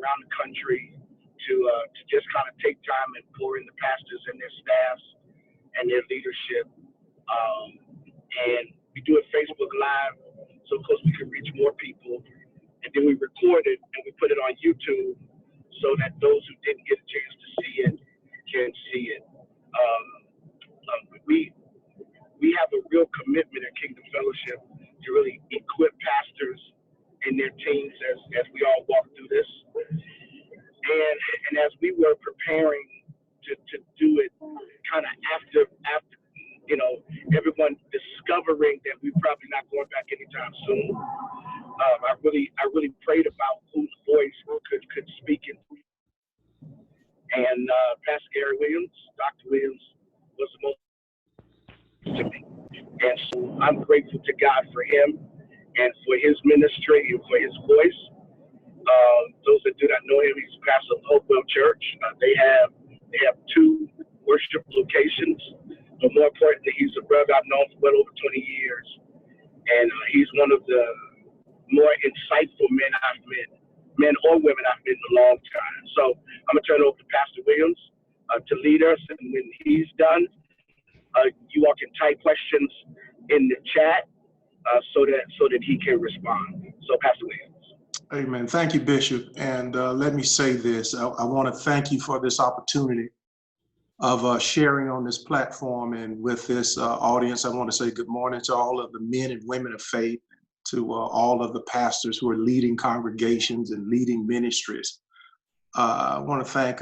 around the country to just kind of take time and pour in the pastors and their staffs and their leadership. And we do it Facebook Live, so of course we can reach more people. And then we record it and we put it on YouTube so that those who didn't get a chance to see it can see it. We have a real commitment at Kingdom Fellowship to really equip pastors and their teams as we all walk through this. And as we were preparing to do it kind of after everyone discovering that we're probably not going back anytime soon, I really prayed about whose voice could speak it. And Pastor Gary Williams, Dr. Williams, was the most to me. And so I'm grateful to God for him and for his ministry and for his voice. Those that do not know him, he's pastor of Hopewell Church. They have 2 worship locations, but more importantly, he's a brother I've known for well over 20 years, and he's one of the more insightful men or women I've met in a long time. So I'm gonna turn it over to Pastor Williams to lead us, and when he's done, you all can type questions in the chat so that he can respond. So Pastor Williams. Amen. Thank you, Bishop. And let me say this. I want to thank you for this opportunity of sharing on this platform and with this audience. I want to say good morning to all of the men and women of faith, to all of the pastors who are leading congregations and leading ministries. I want to thank,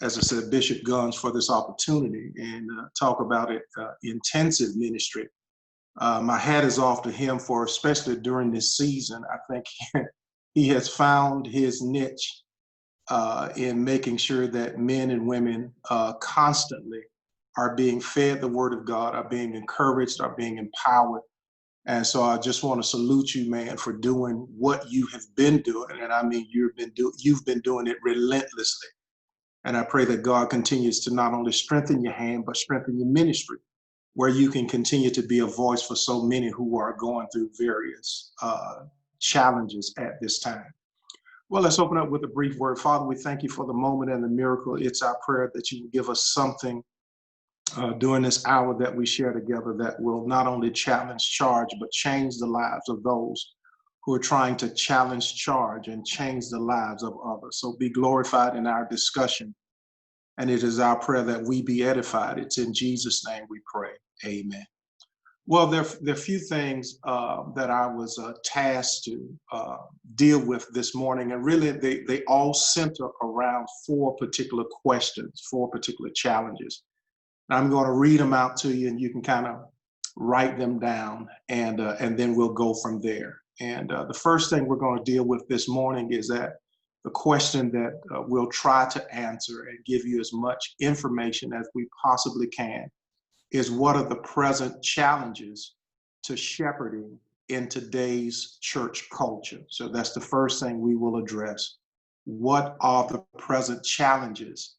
as I said, Bishop Guns for this opportunity and talk about it, intensive ministry. My hat is off to him for, especially during this season. I think he has found his niche in making sure that men and women constantly are being fed the word of God, are being encouraged, are being empowered. And so I just want to salute you, man, for doing what you have been doing. And I mean, you've been doing it relentlessly. And I pray that God continues to not only strengthen your hand, but strengthen your ministry, where you can continue to be a voice for so many who are going through various challenges at this time. Well, let's open up with a brief word. Father, we thank you for the moment and the miracle. It's our prayer that you will give us something during this hour that we share together that will not only challenge charge, but change the lives of those who are trying to challenge charge and change the lives of others. So be glorified in our discussion. And it is our prayer that we be edified. It's in Jesus' name we pray. Amen. Well, there are a few things that I was tasked to deal with this morning, and really they all center around 4 particular questions, 4 particular challenges. I'm going to read them out to you, and you can kind of write them down, and then we'll go from there. And the first thing we're going to deal with this morning is that the question that we'll try to answer and give you as much information as we possibly can is, what are the present challenges to shepherding in today's church culture? So that's the first thing we will address. What are the present challenges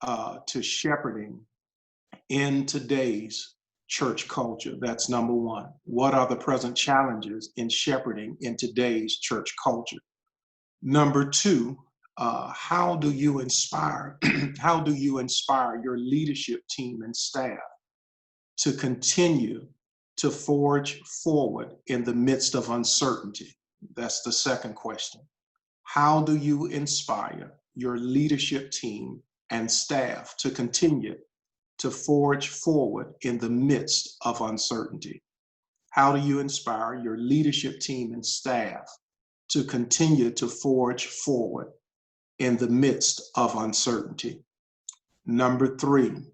to shepherding in today's church culture? That's number one. What are the present challenges in shepherding in today's church culture? Number two, how do you inspire your leadership team and staff to continue to forge forward in the midst of uncertainty? That's the second question. How do you inspire your leadership team and staff to continue to forge forward in the midst of uncertainty? How do you inspire your leadership team and staff to continue to forge forward in the midst of uncertainty? Number three,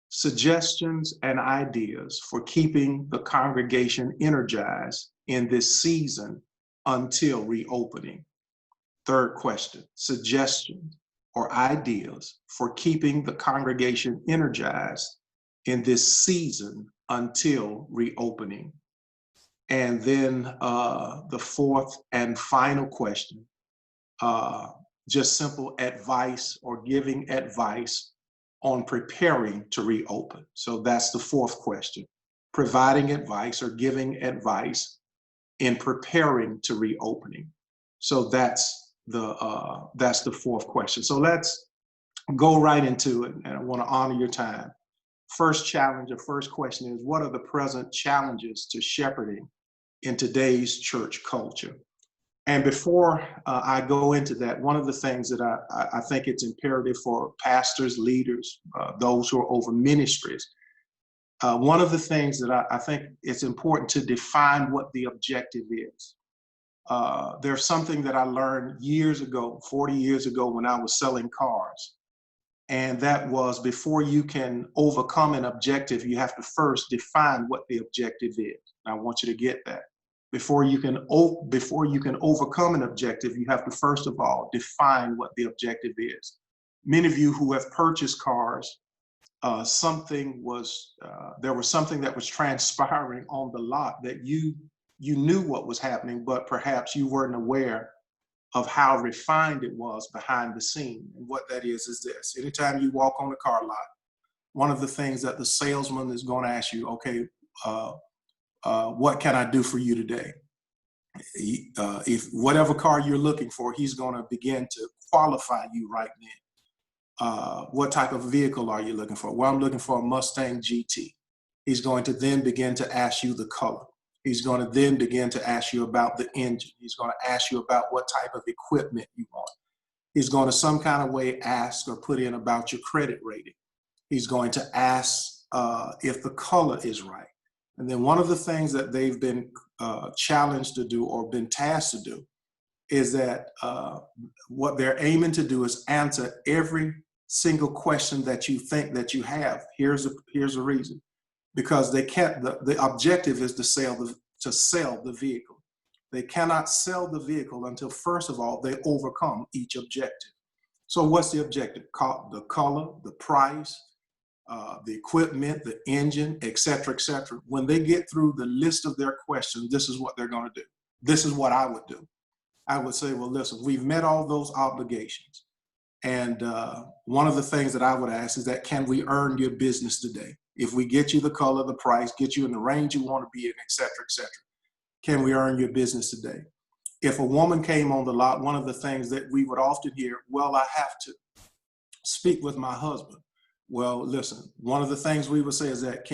suggestions and ideas for keeping the congregation energized in this season until reopening. Third question, suggestions or ideas for keeping the congregation energized in this season until reopening. And then the fourth and final question, just simple advice or giving advice on preparing to reopen. So that's the fourth question, providing advice or giving advice in preparing to reopening. So that's that's the fourth question. So let's go right into it, and I want to honor your time. First challenge or first question is, what are the present challenges to shepherding in today's church culture? And before I go into that, one of the things that I think it's imperative for pastors, leaders, those who are over ministries, one of the things that I think it's important to define what the objective is. There's something that I learned years ago, 40 years ago, when I was selling cars. And that was, before you can overcome an objective, you have to first define what the objective is. And I want you to get that. Before you can overcome an objective, you have to first of all define what the objective is. Many of you who have purchased cars, there was something that was transpiring on the lot that you knew what was happening, but perhaps you weren't aware of how refined it was behind the scene. And what that is this: anytime you walk on a car lot, one of the things that the salesman is going to ask you, okay, what can I do for you today? If whatever car you're looking for, he's going to begin to qualify you right then. What type of vehicle are you looking for? Well, I'm looking for a Mustang GT. He's going to then begin to ask you the color. He's going to then begin to ask you about the engine. He's going to ask you about what type of equipment you want. He's going to some kind of way ask or put in about your credit rating. He's going to ask if the color is right. And then one of the things that they've been challenged to do or been tasked to do is that what they're aiming to do is answer every single question that you think that you have. Here's a reason. Because they can't, the objective is to sell the vehicle. They cannot sell the vehicle until, first of all, they overcome each objective. So what's the objective? The color, the price, the equipment, the engine, et cetera, et cetera. When they get through the list of their questions, this is what they're going to do. This is what I would do. I would say, well, listen, we've met all those obligations. And one of the things that I would ask is that, can we earn your business today? If we get you the color, the price, get you in the range you want to be in, et cetera, can we earn your business today? If a woman came on the lot, one of the things that we would often hear, well, I have to speak with my husband. Well, listen, one of the things we would say is that,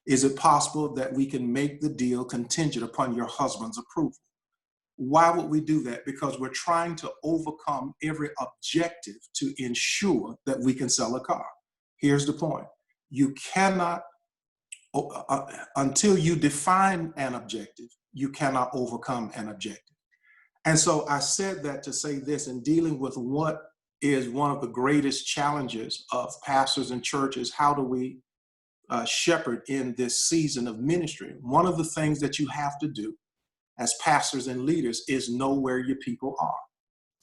is it possible that we can make the deal contingent upon your husband's approval? Why would we do that? Because we're trying to overcome every objective to ensure that we can sell a car. Here's the point. You cannot, until you define an objective, you cannot overcome an objective. And so I said that to say this: in dealing with what is one of the greatest challenges of pastors and churches, how do we shepherd in this season of ministry? One of the things that you have to do as pastors and leaders is know where your people are.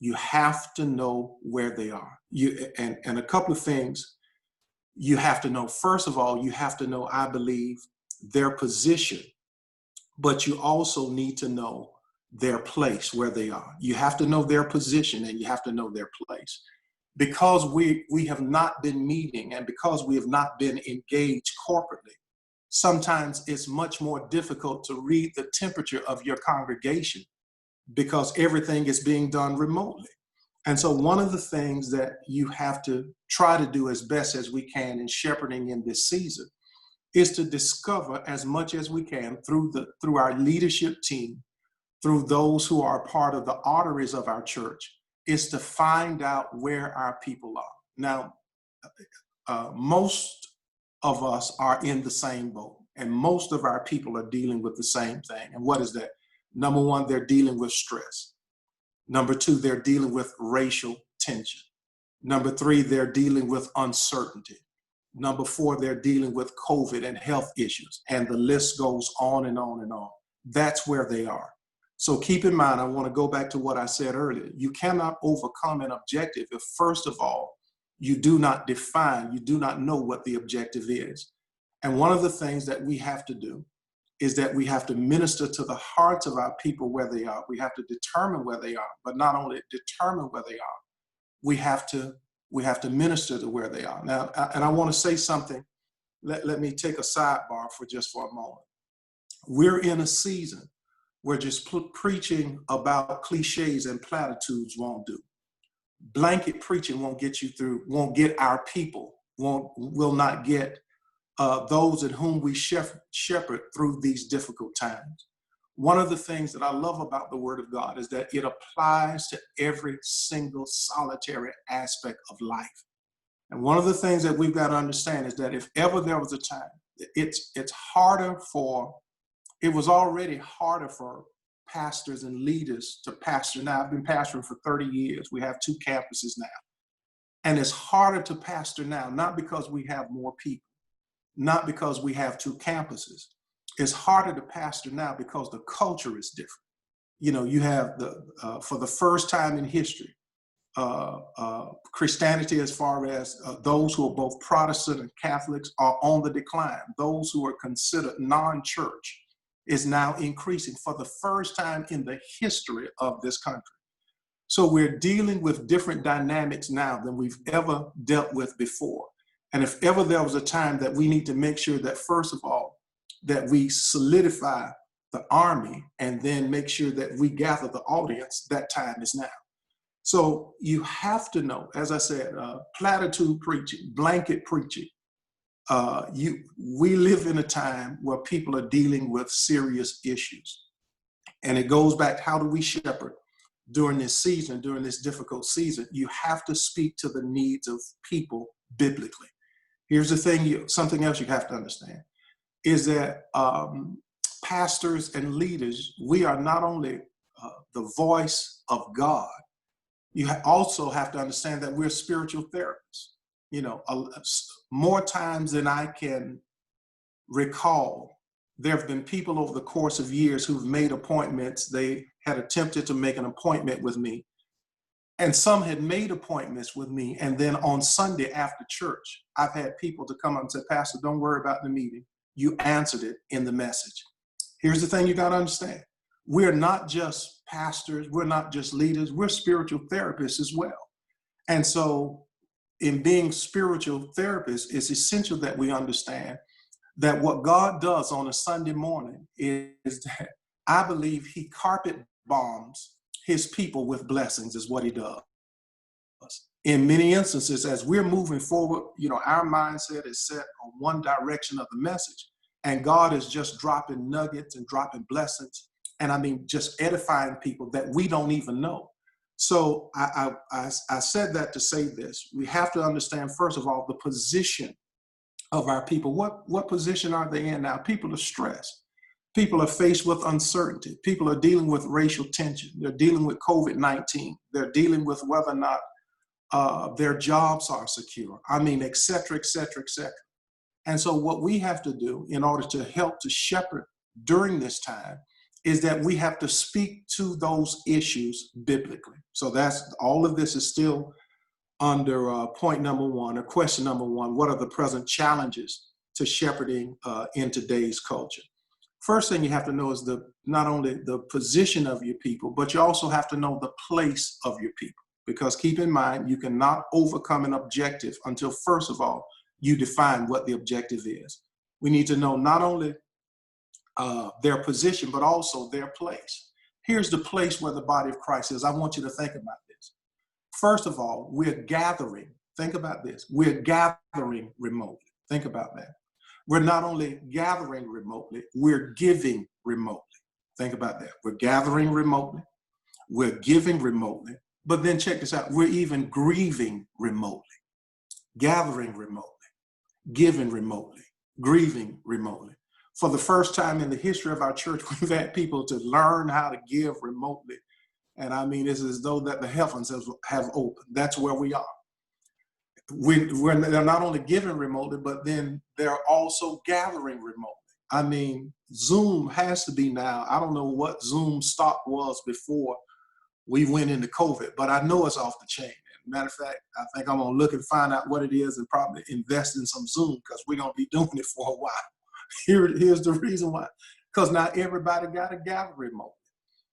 You have to know where they are. And a couple of things you have to know. First of all, you have to know, I believe, their position, but you also need to know their place, where they are. You have to know their position and you have to know their place. Because we have not been meeting and because we have not been engaged corporately, sometimes it's much more difficult to read the temperature of your congregation because everything is being done remotely. And so one of the things that you have to try to do as best as we can in shepherding in this season is to discover as much as we can through our leadership team, through those who are part of the arteries of our church, is to find out where our people are. Now, most of us are in the same boat, and most of our people are dealing with the same thing. And what is that? Number one, they're dealing with stress. Number two, they're dealing with racial tension. Number three, they're dealing with uncertainty. Number four, they're dealing with COVID and health issues. And the list goes on and on and on. That's where they are. So keep in mind, I want to go back to what I said earlier. You cannot overcome an objective if, first of all, you do not define, you do not know what the objective is. And one of the things that we have to do is that we have to minister to the hearts of our people where they are. We have to determine where they are, but not only determine where they are, we have to minister to where they are. Now, and I want to say something. Let me take a sidebar for a moment. We're in a season where just preaching about cliches and platitudes won't do. Blanket preaching won't get you through, won't get our people, will not get those in whom we shepherd through these difficult times. One of the things that I love about the Word of God is that it applies to every single solitary aspect of life. And one of the things that we've got to understand is that if ever there was a time, it was already harder for pastors and leaders to pastor. Now, I've been pastoring for 30 years. We have 2 campuses now. And it's harder to pastor now, not because we have more people, not because we have 2 campuses. It's harder to pastor now because the culture is different. You know, you have for the first time in history, Christianity, as far as those who are both Protestant and Catholics, are on the decline. Those who are considered non-church is now increasing for the first time in the history of this country. So we're dealing with different dynamics now than we've ever dealt with before. And if ever there was a time that we need to make sure that, first of all, that we solidify the army and then make sure that we gather the audience, that time is now. So you have to know, as I said, platitude preaching, blanket preaching. We live in a time where people are dealing with serious issues. And it goes back, how do we shepherd during this season, during this difficult season? You have to speak to the needs of people biblically. Here's the thing, something else you have to understand, is that pastors and leaders, we are not only the voice of God, you also have to understand that we're spiritual therapists. You know, more times than I can recall, there have been people over the course of years who've made appointments. They had attempted to make an appointment with me, and some had made appointments with me. And then on Sunday after church, I've had people to come up and say, Pastor, don't worry about the meeting. You answered it in the message. Here's the thing you got to understand. We're not just pastors. We're not just leaders. We're spiritual therapists as well. And so in being spiritual therapists, it's essential that we understand that what God does on a Sunday morning is that I believe he carpet bombs his people with blessings is what he does. In many instances, as we're moving forward, you know, our mindset is set on one direction of the message, and God is just dropping nuggets and dropping blessings. And I mean, just edifying people that we don't even know. So I said that to say this. We have to understand, first of all, the position of our people. What position are they in now? People are stressed. People are faced with uncertainty. People are dealing with racial tension. They're dealing with COVID-19. They're dealing with whether or not their jobs are secure. I mean, et cetera, et cetera, et cetera. And so what we have to do in order to help to shepherd during this time is that we have to speak to those issues biblically. So that's all of this is still under point number 1, or question number 1. What are the present challenges to shepherding in today's culture? First thing you have to know is not only the position of your people, but you also have to know the place of your people. Because keep in mind, you cannot overcome an objective until, first of all, you define what the objective is. We need to know not only their position, but also their place. Here's the place where the body of Christ is. I want you to think about this. First of all, we're gathering. Think about this. We're gathering remotely. Think about that. We're not only gathering remotely, we're giving remotely. Think about that. We're gathering remotely. We're giving remotely. But then check this out. We're even grieving remotely. Gathering remotely. Giving remotely. Grieving remotely. For the first time in the history of our church, we've had people to learn how to give remotely. And I mean, it's as though that the heavens have opened. That's where we are. They're not only giving remotely, but then they're also gathering remotely. I mean, Zoom has to be now. I don't know what Zoom stock was before we went into COVID, but I know it's off the chain. Matter of fact, I think I'm going to look and find out what it is and probably invest in some Zoom, because we're going to be doing it for a while. Here's the reason why. Because now everybody got to gather remotely.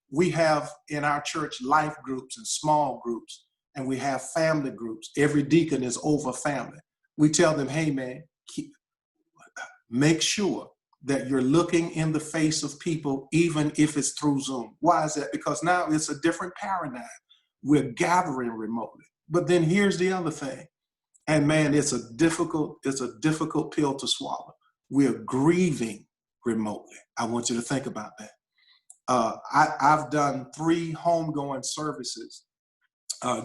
We have in our church life groups and small groups, and we have family groups. Every deacon is over family. We tell them, hey man, make sure that you're looking in the face of people, even if it's through Zoom. Why is that? Because now it's a different paradigm. We're gathering remotely. But then here's the other thing. And man, it's a difficult pill to swallow. We're grieving remotely. I want you to think about that. I've done 3 homegoing services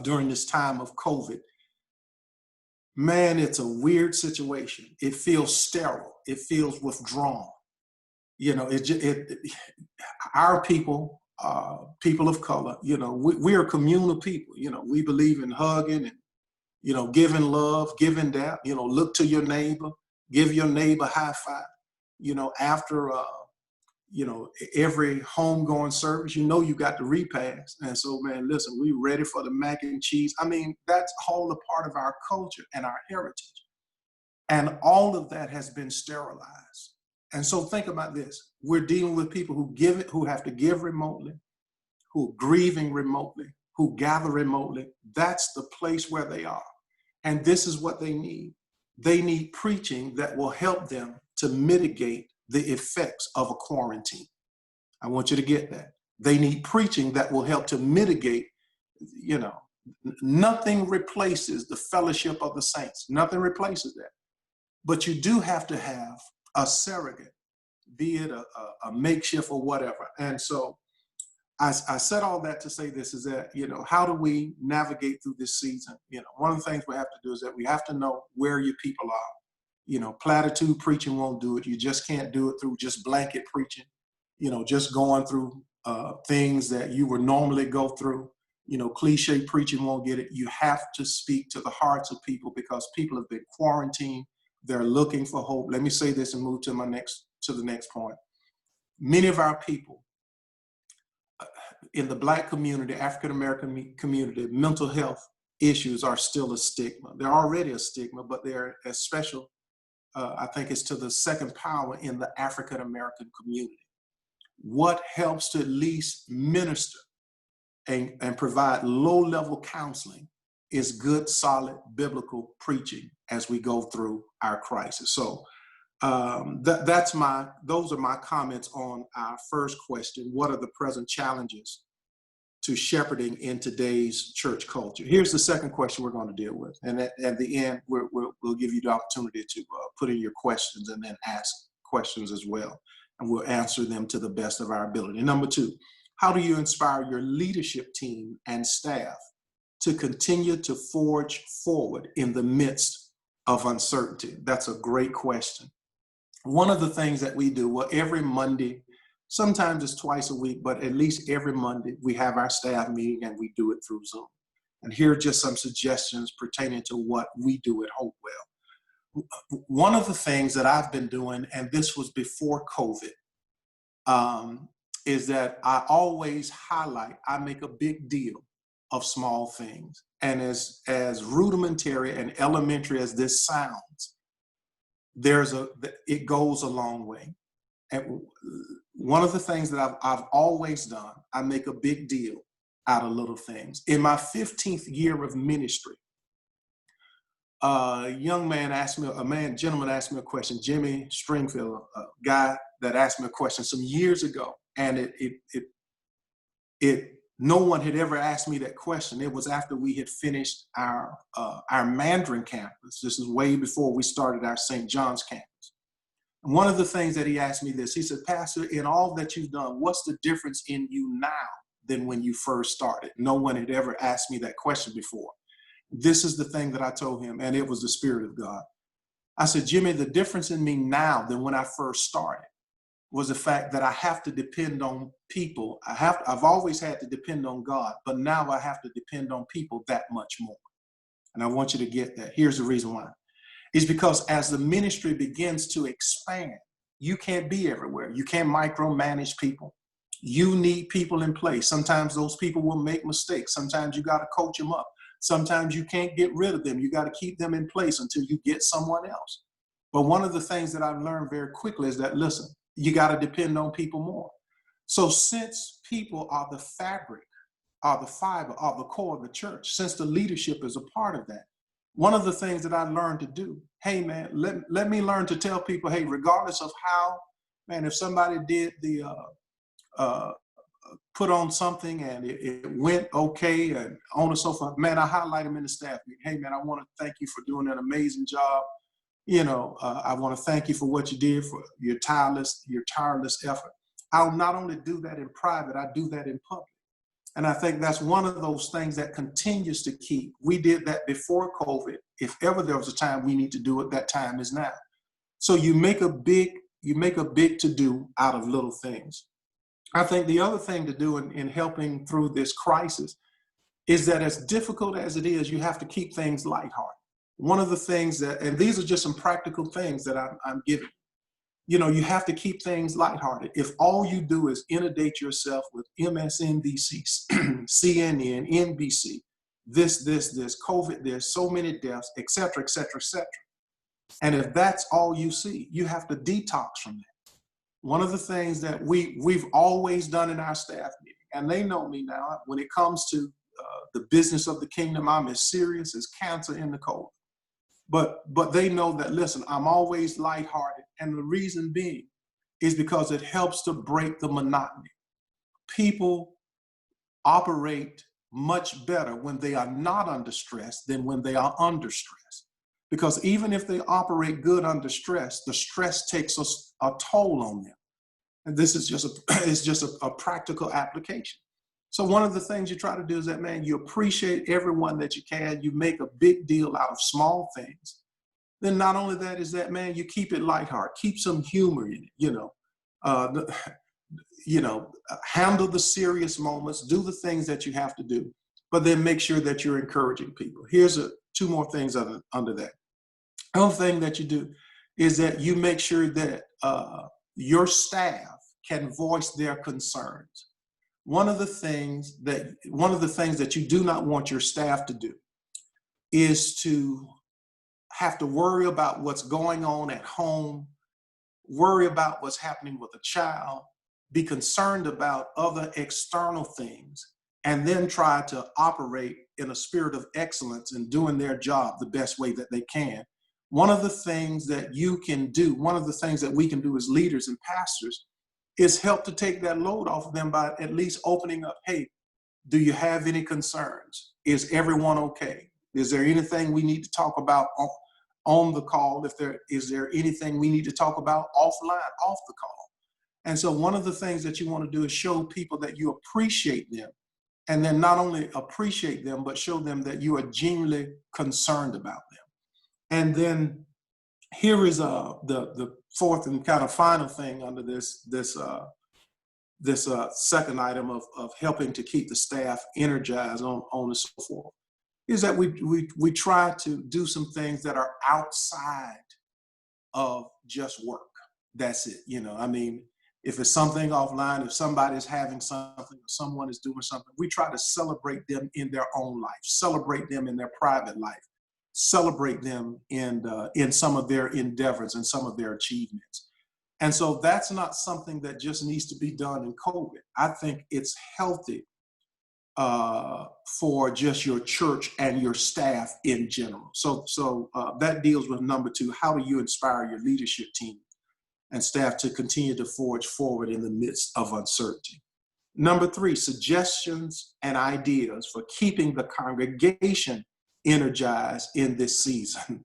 during this time of COVID. Man, it's a weird situation. It feels sterile. It feels withdrawn. You know, our people, people of color, you know, we are communal people. You know, we believe in hugging and, you know, giving love, giving that, you know, look to your neighbor, give your neighbor a high five. You know, after, you know, every homegoing service, you know, you got the repast. And so, man, listen, we ready for the mac and cheese. I mean, that's all a part of our culture and our heritage. And all of that has been sterilized. And so think about this. We're dealing with people who have to give remotely, who are grieving remotely, who gather remotely. That's the place where they are. And this is what they need. They need preaching that will help them to mitigate the effects of a quarantine. I want you to get that. They need preaching that will help to mitigate, you know, nothing replaces the fellowship of the saints. Nothing replaces that. But you do have to have a surrogate, be it a makeshift or whatever. And so I said all that to say this is that, you know, how do we navigate through this season? You know, one of the things we have to do is that we have to know where your people are. You know, platitude preaching won't do it. You just can't do it through just blanket preaching, you know, just going through things that you would normally go through. You know, cliche preaching won't get it. You have to speak to the hearts of people because people have been quarantined. They're looking for hope. Let me say this and move to the next point. Many of our people in the Black community, African-American community, mental health issues are still a stigma. They're already a stigma, but they're as special. I think it's to the second power in the African-American community. What helps to at least minister and provide low-level counseling is good, solid, biblical preaching as we go through our crisis. So those are my comments on our first question. What are the present challenges to shepherding in today's church culture? Here's the second question we're going to deal with. And at the end, we'll give you the opportunity to put in your questions and then ask questions as well. And we'll answer them to the best of our ability. Number 2, how do you inspire your leadership team and staff to continue to forge forward in the midst of uncertainty? That's a great question. One of the things that we do, well, every Monday, sometimes it's twice a week, but at least every Monday, we have our staff meeting and we do it through Zoom. And here are just some suggestions pertaining to what we do at Hopewell. One of the things that I've been doing, and this was before COVID, is that I always I make a big deal of small things. And as rudimentary and elementary as this sounds, it goes a long way. And one of the things that I've always done, I make a big deal out of little things. In my 15th year of ministry, a gentleman asked me a question, Jimmy Stringfield, a guy that asked me a question some years ago. And no one had ever asked me that question. It was after we had finished our Mandarin campus. This is way before we started our St. John's campus. And one of the things that he asked me this, he said, Pastor, in all that you've done, what's the difference in you now than when you first started? No one had ever asked me that question before. This is the thing that I told him, and it was the Spirit of God. I said, Jimmy, the difference in me now than when I first started was the fact that I have to depend on people. I've always had to depend on God, but now I have to depend on people that much more. And I want you to get that. Here's the reason why. It's because as the ministry begins to expand, you can't be everywhere. You can't micromanage people. You need people in place. Sometimes those people will make mistakes. Sometimes you got to coach them up. Sometimes you can't get rid of them. You got to keep them in place until you get someone else. But one of the things that I've learned very quickly is that, listen, you got to depend on people more. So since people are the fabric, are the fiber, are the core of the church, since the leadership is a part of that, one of the things that I learned to do, hey man, let me learn to tell people, hey, regardless of how man, if somebody did the uh, put on something and it went okay and on and so forth, man, I highlight them in the staff meeting. Hey, man, I want to thank you for doing an amazing job. I want to thank you for what you did, for your tireless effort. I'll not only do that in private, I do that in public. And I think that's one of those things that continues to keep. We did that before COVID. If ever there was a time we need to do it, that time is now. So you make a big to do out of little things. I think the other thing to do in helping through this crisis is that as difficult as it is, you have to keep things lighthearted. One of the things that, and these are just some practical things that I'm giving, you have to keep things lighthearted. If all you do is inundate yourself with MSNBC, CNN, NBC, this, COVID, there's so many deaths, et cetera, et cetera, et cetera. And if that's all you see, you have to detox from that. One of the things that we've always done in our staff meeting, and they know me now, when it comes to the business of the kingdom, I'm as serious as cancer in the cold. But they know that, listen, I'm always lighthearted. And the reason being is because it helps to break the monotony. People operate much better when they are not under stress than when they are under stress. Because even if they operate good under stress, the stress takes a toll on them. And this is just a practical application. So one of the things you try to do is that, man, you appreciate everyone that you can. You make a big deal out of small things. Then not only that is that, man, you keep it lighthearted, keep some humor in it, handle the serious moments, do the things that you have to do, but then make sure that you're encouraging people. Here's two more things under that. Another thing that you do is that you make sure that your staff can voice their concerns. One of the things that you do not want your staff to do is to have to worry about what's going on at home, worry about what's happening with a child, be concerned about other external things, and then try to operate in a spirit of excellence in doing their job the best way that they can. One of the things that you can do, one of the things that we can do as leaders and pastors is help to take that load off of them by at least opening up. Hey, do you have any concerns? Is everyone okay? Is there anything we need to talk about on the call? Is there anything we need to talk about offline, off the call? And so one of the things that you want to do is show people that you appreciate them, and then not only appreciate them, but show them that you are genuinely concerned about them. And then here is the fourth and kind of final thing under this second item of helping to keep the staff energized on and so forth, is that we try to do some things that are outside of just work. That's it. If it's something offline, if somebody's having something or someone is doing something, we try to celebrate them in their own life, celebrate them in their private life, celebrate them in some of their endeavors and some of their achievements. And so that's not something that just needs to be done in COVID. I think it's healthy for just your church and your staff in general. So that deals with number two. How do you inspire your leadership team and staff to continue to forge forward in the midst of uncertainty? Number three, suggestions and ideas for keeping the congregation energized in this season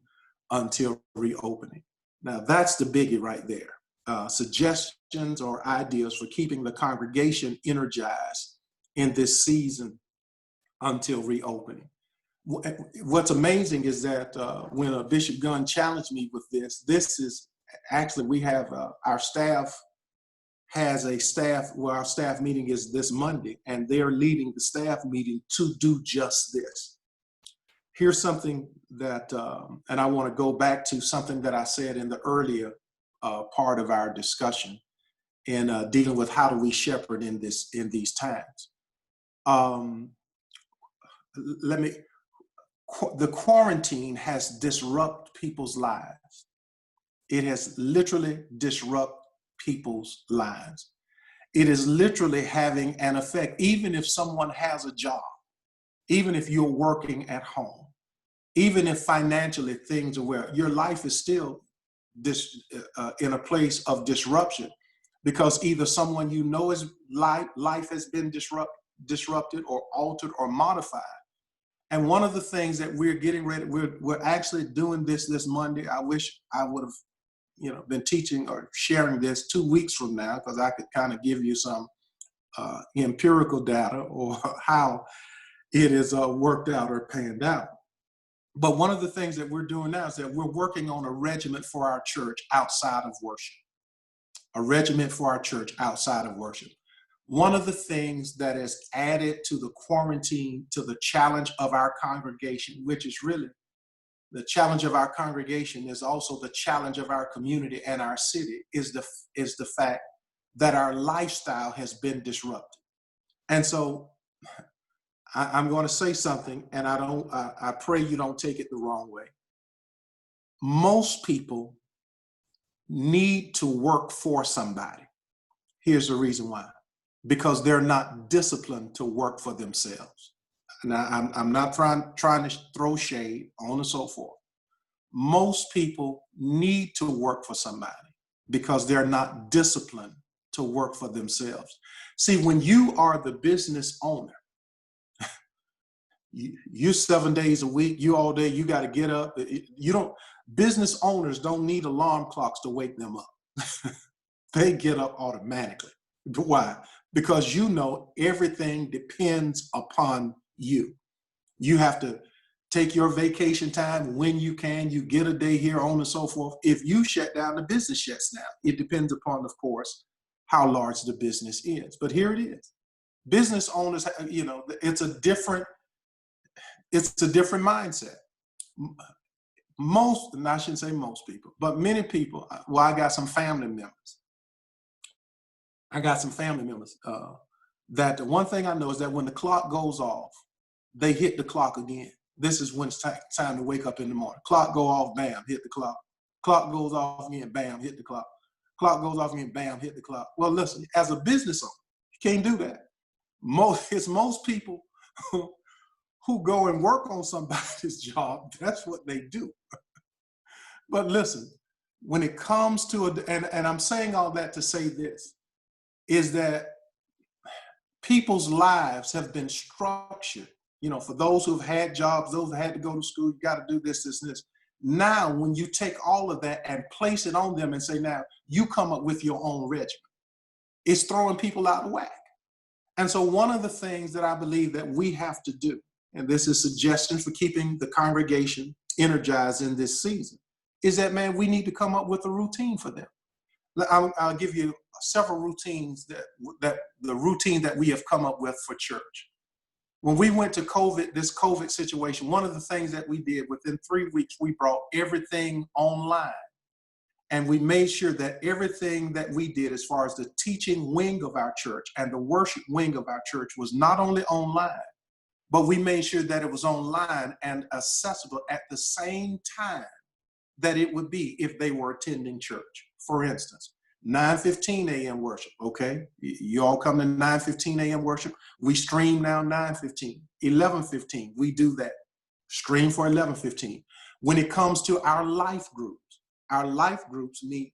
until reopening. Now that's the biggie right there. Suggestions or ideas for keeping the congregation energized in this season until reopening. What's amazing is that when Bishop Gunn challenged me with this is actually, we have our staff has our staff meeting is this Monday, and they're leading the staff meeting to do just this. Here's something that, and I want to go back to something that I said in the earlier part of our discussion in dealing with how do we shepherd in these times. The quarantine has disrupted people's lives. It has literally disrupted people's lives. It is literally having an effect, even if someone has a job, even if you're working at home, even if financially things are where your life is still in a place of disruption. because either someone you know is life has been disrupted or altered or modified. And one of the things that we're getting ready, we're actually doing this Monday. I wish I would have, been teaching or sharing this 2 weeks from now, because I could kind of give you some empirical data or how it is worked out or panned out. But one of the things that we're doing now is that we're working on a regimen for our church outside of worship. A regiment for our church outside of worship. One of the things that is added to the quarantine, to the challenge of our congregation, which is really the challenge of our congregation, is also the challenge of our community and our city, is the fact that our lifestyle has been disrupted. And so I'm going to say something, and I pray you don't take it the wrong way. Most people need to work for somebody. Here's the reason why. Because they're not disciplined to work for themselves. Now, I'm not trying to throw shade, on and so forth. Most people need to work for somebody because they're not disciplined to work for themselves. See, when you are the business owner, you're 7 days a week, you all day, you got to get up. Business owners don't need alarm clocks to wake them up. They get up automatically. Why? Because everything depends upon you. You have to take your vacation time when you can. You get a day here, on and so forth. If you shut down, the business shuts down. It depends upon, of course, how large the business is. But here it is. Business owners, it's a different mindset. And I shouldn't say most people, but many people, I got some family members. That the one thing I know is that when the clock goes off, they hit the clock again. This is when it's time to wake up in the morning. Clock go off, bam, hit the clock. Clock goes off again, bam, hit the clock. Clock goes off again, bam, hit the clock. Well, listen, as a business owner, you can't do that. Most people who go and work on somebody's job, that's what they do. But listen, when it comes to and I'm saying all that to say this, is that people's lives have been structured. For those who've had jobs, those who had to go to school, you got to do this, this, and this. Now, when you take all of that and place it on them and say, now, you come up with your own regimen, it's throwing people out of whack. And so one of the things that I believe that we have to do, and this is suggestions for keeping the congregation energized in this season, is that, man, we need to come up with a routine for them. I'll give you several routines that the routine that we have come up with for church. When we went to this COVID situation, one of the things that we did within 3 weeks, we brought everything online. And we made sure that everything that we did as far as the teaching wing of our church and the worship wing of our church was not only online, but we made sure that it was online and accessible at the same time that it would be if they were attending church. For instance, 9:15 a.m. worship, okay? You all come to 9:15 a.m. worship. We stream now 9:15, 11:15, we do that. Stream for 11:15. When it comes to our life groups meet,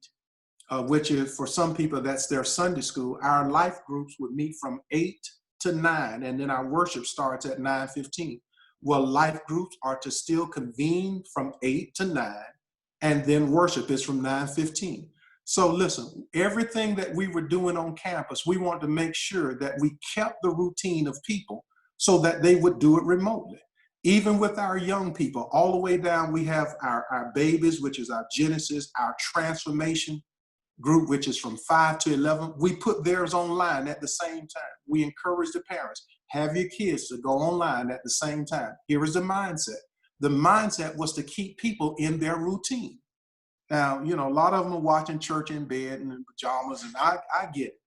which is for some people, that's their Sunday school. Our life groups would meet from 8 to 9, and then our worship starts at 9:15. Well, life groups are to still convene from 8 to 9, and then worship is from 9:15. So listen, everything that we were doing on campus, we wanted to make sure that we kept the routine of people so that they would do it remotely. Even with our young people, all the way down, we have our babies, which is our Genesis, our transformation group, which is from 5 to 11. We put theirs online at the same time. We encourage the parents, have your kids to go online at the same time. Here is the mindset. The mindset was to keep people in their routine. Now, a lot of them are watching church in bed and in pajamas, and I get it.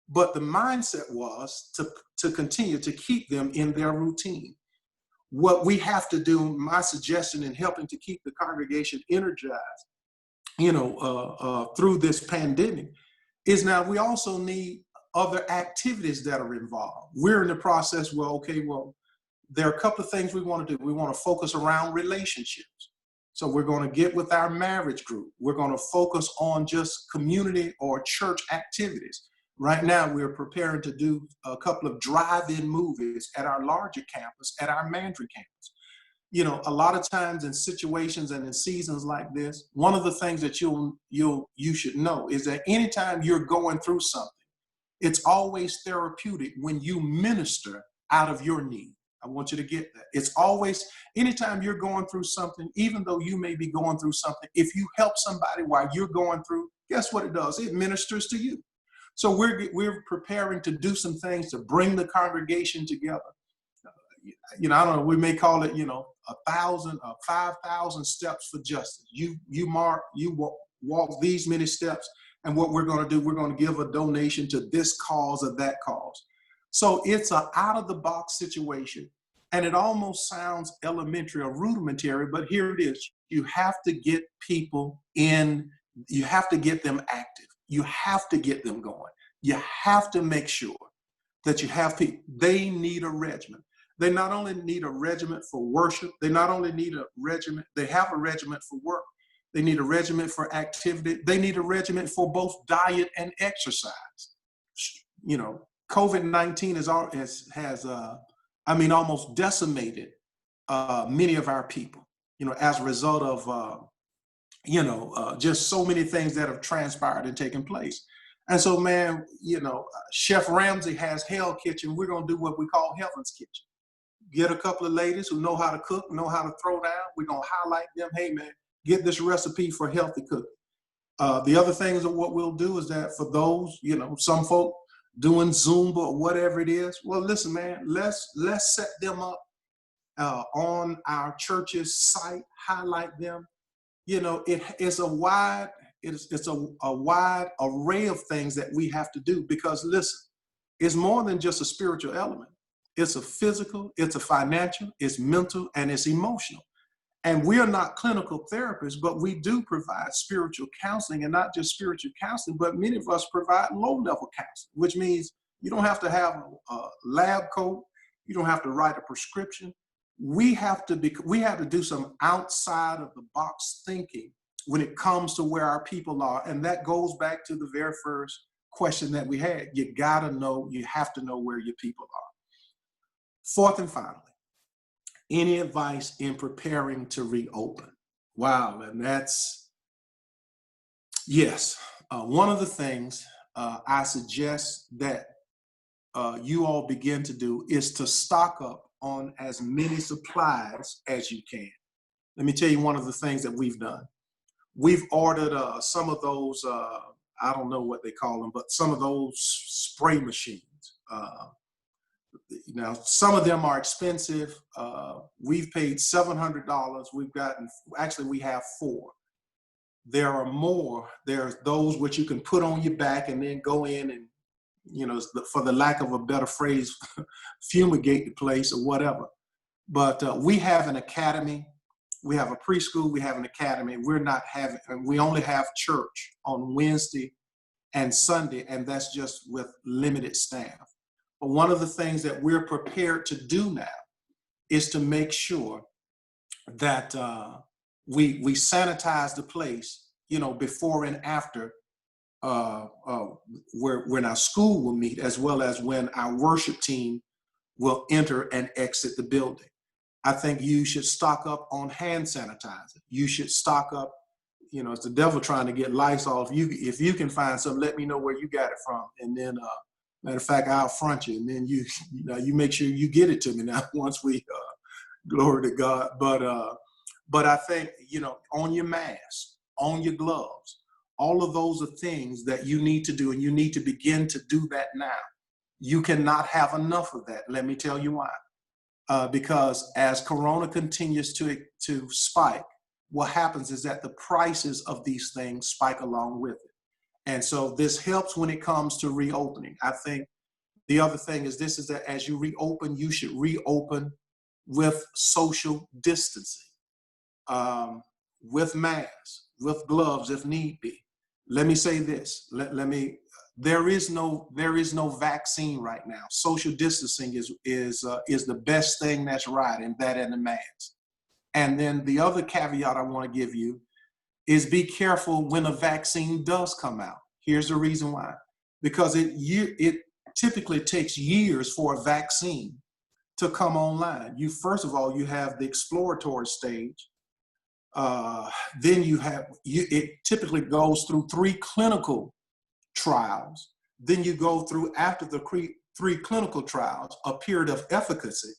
But the mindset was to continue to keep them in their routine. What we have to do, my suggestion in helping to keep the congregation energized, through this pandemic, is now we also need other activities that are involved. We're in the process, there are a couple of things we want to do. We want to focus around relationships. So we're going to get with our marriage group. We're going to focus on just community or church activities. Right now, we're preparing to do a couple of drive-in movies at our larger campus, at our Mandry campus. You know, a lot of times in situations and in seasons like this, one of the things that you should know is that anytime you're going through something, it's always therapeutic when you minister out of your need. I want you to get that. It's always, anytime you're going through something, even though you may be going through something, if you help somebody while you're going through, guess what it does? It ministers to you. So we're preparing to do some things to bring the congregation together. You know, I don't know, we may call it, 1,000 or 5,000 steps for justice. You walk these many steps, and what we're going to do, we're going to give a donation to this cause or that cause. So it's an out-of-the-box situation, and it almost sounds elementary or rudimentary, but here it is. You have to get people in, you have to get them active. You have to get them going. You have to make sure that you have people. They need a regimen. They not only need a regiment for worship, they not only need a regiment, they have a regiment for work. They need a regiment for activity. They need a regiment for both diet and exercise. You know, COVID-19 has almost decimated many of our people, as a result of, just so many things that have transpired and taken place. And so, man, Chef Ramsay has Hell Kitchen. We're going to do what we call Heaven's Kitchen. Get a couple of ladies who know how to cook, know how to throw down. We're going to highlight them. Hey, man, get this recipe for healthy cooking. The other things of what we'll do is that for those, some folk doing Zumba or whatever it is, well, listen, man, let's set them up on our church's site, highlight them. It's a wide array of things that we have to do, because listen, it's more than just a spiritual element. It's a physical, it's a financial, it's mental, and it's emotional. And we are not clinical therapists, but we do provide spiritual counseling, and not just spiritual counseling, but many of us provide low-level counseling, which means you don't have to have a lab coat. You don't have to write a prescription. We have to do some outside of the box thinking when it comes to where our people are. And that goes back to the very first question that we had. You have to know where your people are. Fourth and finally, any advice in preparing to reopen? Wow, and yes. One of the things I suggest that you all begin to do is to stock up on as many supplies as you can. Let me tell you one of the things that we've done. We've ordered some of those, I don't know what they call them, but some of those spray machines. Now, some of them are expensive. We've paid $700. We have 4. There are more. There's those which you can put on your back and then go in and, for the lack of a better phrase, fumigate the place or whatever. But we have an academy. We have a preschool. We have an academy. We only have church on Wednesday and Sunday, and that's just with limited staff. But one of the things that we're prepared to do now is to make sure that we sanitize the place, before and after when our school will meet, as well as when our worship team will enter and exit the building. I think you should stock up on hand sanitizer. You should stock up, it's the devil trying to get Lysol. If you can find some, let me know where you got it from. And then, matter of fact, I'll front you. And then you make sure you get it to me now once we, glory to God. But I think, on your mask, on your gloves, all of those are things that you need to do, and you need to begin to do that now. You cannot have enough of that. Let me tell you why. Because as Corona continues to spike, what happens is that the prices of these things spike along with it. And so this helps when it comes to reopening. I think the other thing is that as you reopen, you should reopen with social distancing, with masks, with gloves if need be. Let me say this. There is no vaccine right now. Social distancing is the best thing that's right, and that and the mask. And then the other caveat I want to give you is be careful when a vaccine does come out. Here's the reason why. Because it typically takes years for a vaccine to come online. First of all, you have the exploratory stage. Then it typically goes through 3 clinical trials. Then you go through, after the 3 clinical trials, a period of efficacy.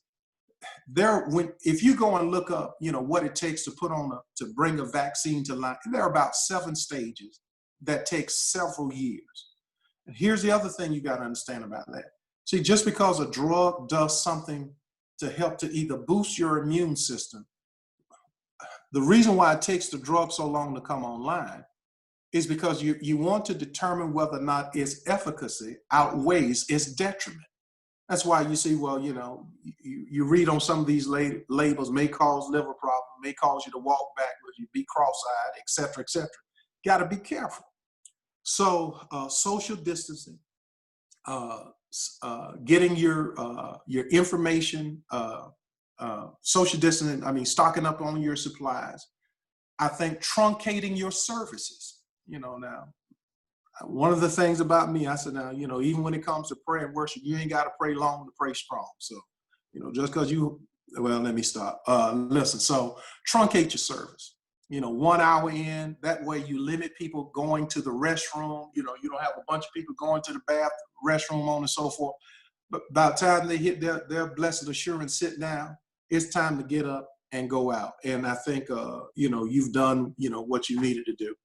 If you go and look up, what it takes to bring a vaccine to life, there are about 7 stages that take several years. And here's the other thing you got to understand about that. See, just because a drug does something to help to either boost your immune system, the reason why it takes the drug so long to come online is because you want to determine whether or not its efficacy outweighs its detriment. That's why you see, well, you read on some of these labels, may cause liver problem, may cause you to walk backwards, you be cross-eyed, et cetera, et cetera. Got to be careful. So social distancing, getting your information, social distancing, stocking up on your supplies. I think truncating your services, now. One of the things about me, I said, now, even when it comes to prayer and worship, you ain't got to pray long to pray strong. So, just because let me stop. Listen, so truncate your service. 1 hour in, that way you limit people going to the restroom. You don't have a bunch of people going to the restroom on and so forth. But by the time they hit their blessed assurance, sit down, it's time to get up and go out. And I think, you've done, what you needed to do.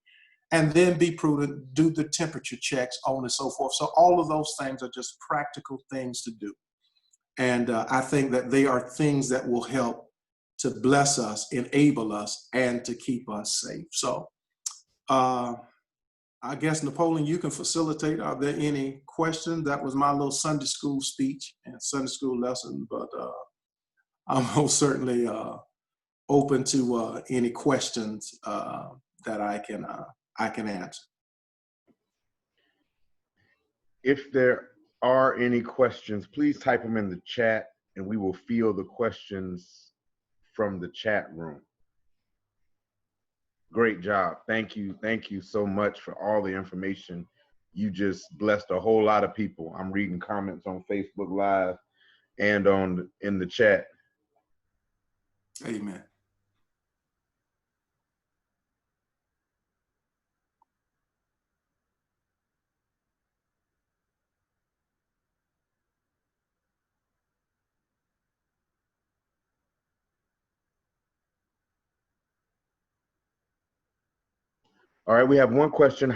And then be prudent, do the temperature checks, on and so forth. So all of those things are just practical things to do. And I think that they are things that will help to bless us, enable us, and to keep us safe. So I guess, Napoleon, you can facilitate. Are there any questions? That was my little Sunday school speech and Sunday school lesson, but I'm most certainly open to any questions that I can answer. If there are any questions, please type them in the chat and we will field the questions from the chat room. Great job. Thank you. Thank you so much for all the information. You just blessed a whole lot of people. I'm reading comments on Facebook Live and in the chat. Amen. All right, we have one question.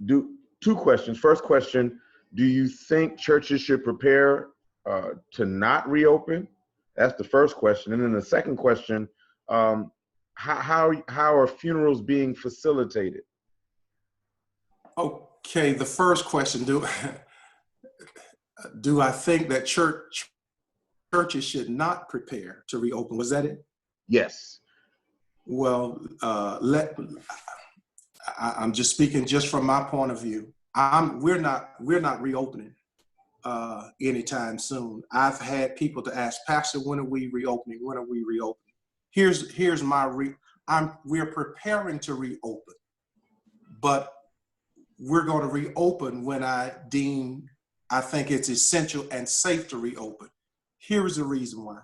Two questions. First question, do you think churches should prepare to not reopen? That's the first question. And then the second question, how are funerals being facilitated? Okay, the first question, do I think that churches should not prepare to reopen? Was that it? Yes. Well, I'm just speaking just from my point of view. We're not reopening anytime soon. I've had people to ask, Pastor, when are we reopening? When are we reopening? Here's my we're preparing to reopen, but we're going to reopen when I think it's essential and safe to reopen. Here's the reason why.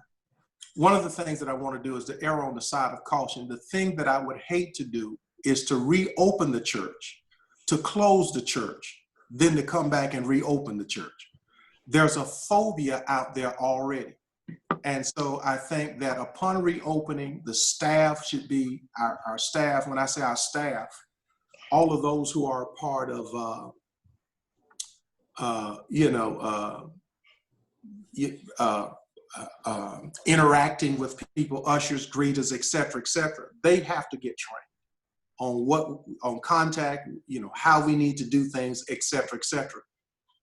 One of the things that I want to do is to err on the side of caution. The thing that I would hate to do is to reopen the church, to close the church, then to come back and reopen the church. There's a phobia out there already. And so I think that upon reopening, the staff should be, our staff, when I say our staff, all of those who are a part of, interacting with people, ushers, greeters, et cetera, they have to get trained on contact, how we need to do things, et cetera,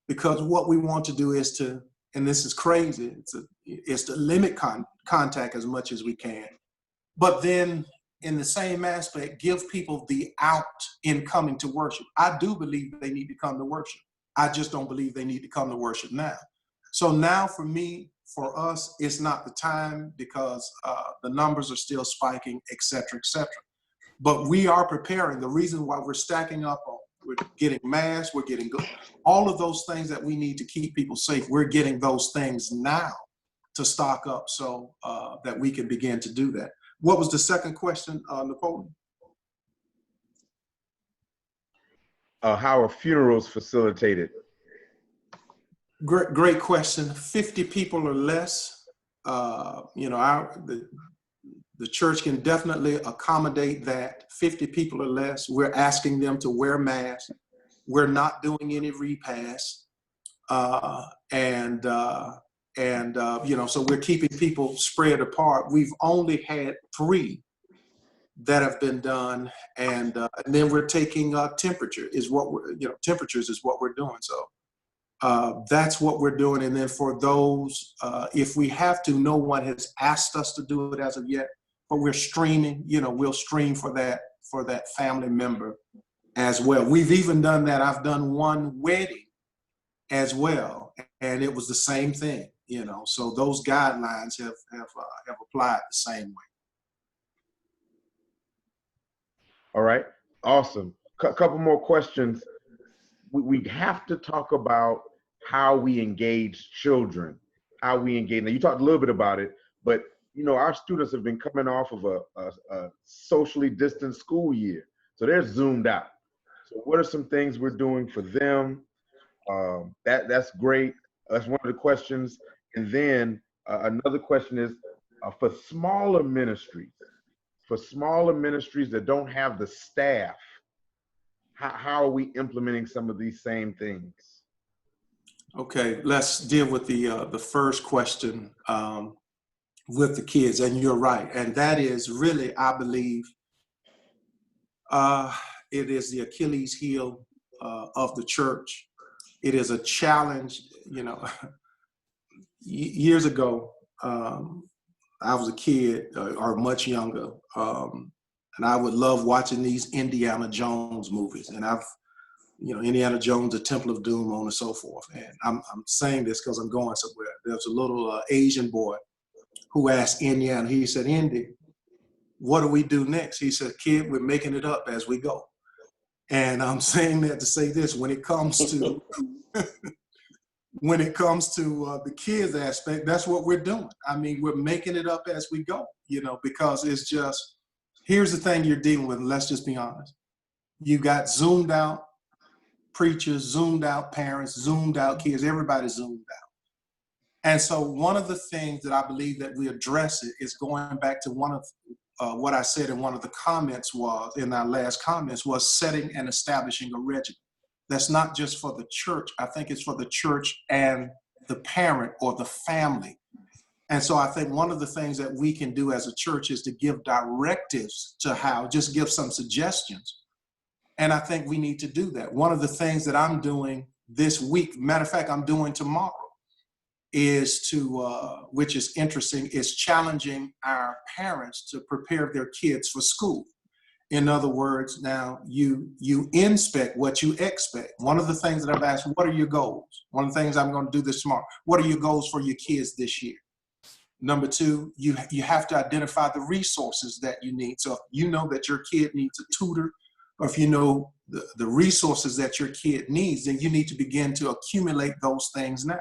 because what we want to do is to, and this is crazy, it's to limit contact as much as we can, but then in the same aspect, give people the out in coming to worship. I do believe they need to come to worship. I just don't believe they need to come to worship now. So now for me, for us, it's not the time because the numbers are still spiking, et cetera, et cetera. But we are preparing. The reason why we're stacking up, we're getting masks, we're getting all of those things that we need to keep people safe. We're getting those things now to stock up so that we can begin to do that. What was the second question, Napoleon? How are funerals facilitated? Great question. 50 people or less. You know, the church can definitely accommodate that. 50 people or less. We're asking them to wear masks. We're not doing any repasts. You know, so we're keeping people spread apart. We've only had 3 that have been done, and then we're taking temperature is what we're, you know, temperatures is what we're doing. So that's what we're doing. And then for those, if we have to, no one has asked us to do it as of yet, but we're streaming. You know, we'll stream for that family member as well. We've even done that. I've done one wedding as well, and it was the same thing. You know, so those guidelines have applied the same way. All right, awesome. Couple more questions. We have to talk about how we engage children, how we engage. Now, you talked a little bit about it, but you know, our students have been coming off of a socially distant school year, so they're zoomed out. So what are some things we're doing for them? That's great. That's one of the questions. And then another question is for smaller ministries that don't have the staff, how are we implementing some of these same things? Okay, let's deal with the first question with the kids, and you're right, and that is really, I believe, it is the Achilles heel of the church. It is a challenge. You know, years ago, I was a kid or much younger, and I would love watching these Indiana Jones movies, and you know, Indiana Jones, the Temple of Doom, on and so forth. And I'm saying this because I'm going somewhere. There's a little Asian boy who asked Indiana, he said, "Indy, what do we do next?" He said, "Kid, we're making it up as we go." And I'm saying that to say this: when it comes to the kids aspect, that's what we're doing. I mean, we're making it up as we go, you know, because it's just, here's the thing you're dealing with. Let's just be honest. You got zoomed out preachers, zoomed out parents, zoomed out kids, everybody zoomed out. And so one of the things that I believe that we address it is going back to one of what I said in one of the comments was, in our last comments, was setting and establishing a regimen. That's not just for the church. I think it's for the church and the parent or the family. And so I think one of the things that we can do as a church is to give directives to how, just give some suggestions. And I think we need to do that. One of the things that I'm doing this week, matter of fact, I'm doing tomorrow, is to, which is interesting, is challenging our parents to prepare their kids for school. In other words, now you inspect what you expect. One of the things that I've asked, what are your goals? One of the things I'm going to do this tomorrow, what are your goals for your kids this year? Number 2, you have to identify the resources that you need. So if you know that your kid needs a tutor, or if you know the resources that your kid needs, then you need to begin to accumulate those things now.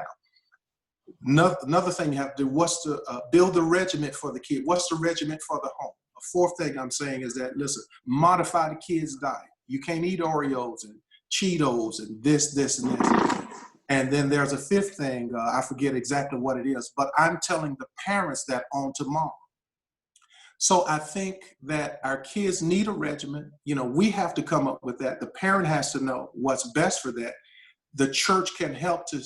Another thing you have to do, what's to build a regiment for the kid? What's the regiment for the home? A fourth thing I'm saying is that, listen, modify the kid's diet. You can't eat Oreos and Cheetos and this, and this. And then there's a fifth thing, I forget exactly what it is, but I'm telling the parents that on tomorrow. So I think that our kids need a regimen. You know, we have to come up with that. The parent has to know what's best for that. The church can help to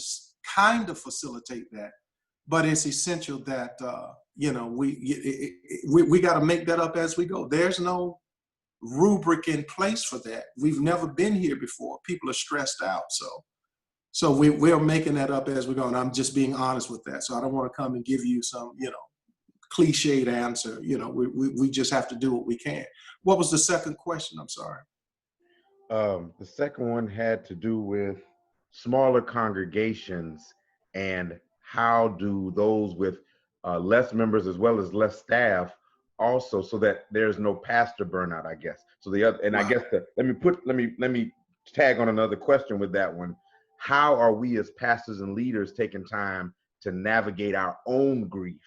kind of facilitate that, but it's essential that, you know, we got to make that up as we go. There's no rubric in place for that. We've never been here before. People are stressed out. So we're making that up as we go. And I'm just being honest with that. So I don't want to come and give you some, you know, cliched answer. You know, we just have to do what we can. What was the second question? I'm sorry. The second one had to do with smaller congregations and how do those with less members as well as less staff also, so that there's no pastor burnout, I guess. So the other, and I guess let me tag on another question with that one. How are we as pastors and leaders taking time to navigate our own grief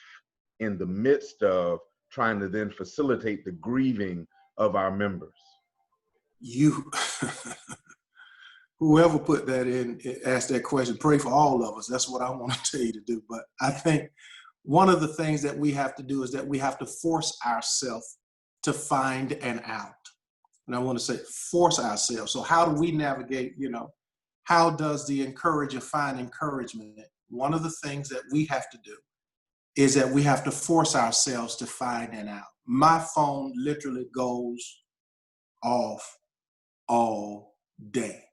in the midst of trying to then facilitate the grieving of our members? You, whoever put that in, asked that question, pray for all of us. That's what I want to tell you to do. But I think one of the things that we have to do is that we have to force ourselves to find an out. And I want to say force ourselves. So how do we navigate, how does the encourager find encouragement? One of the things that we have to do is that we have to force ourselves to find an out. My phone literally goes off all day.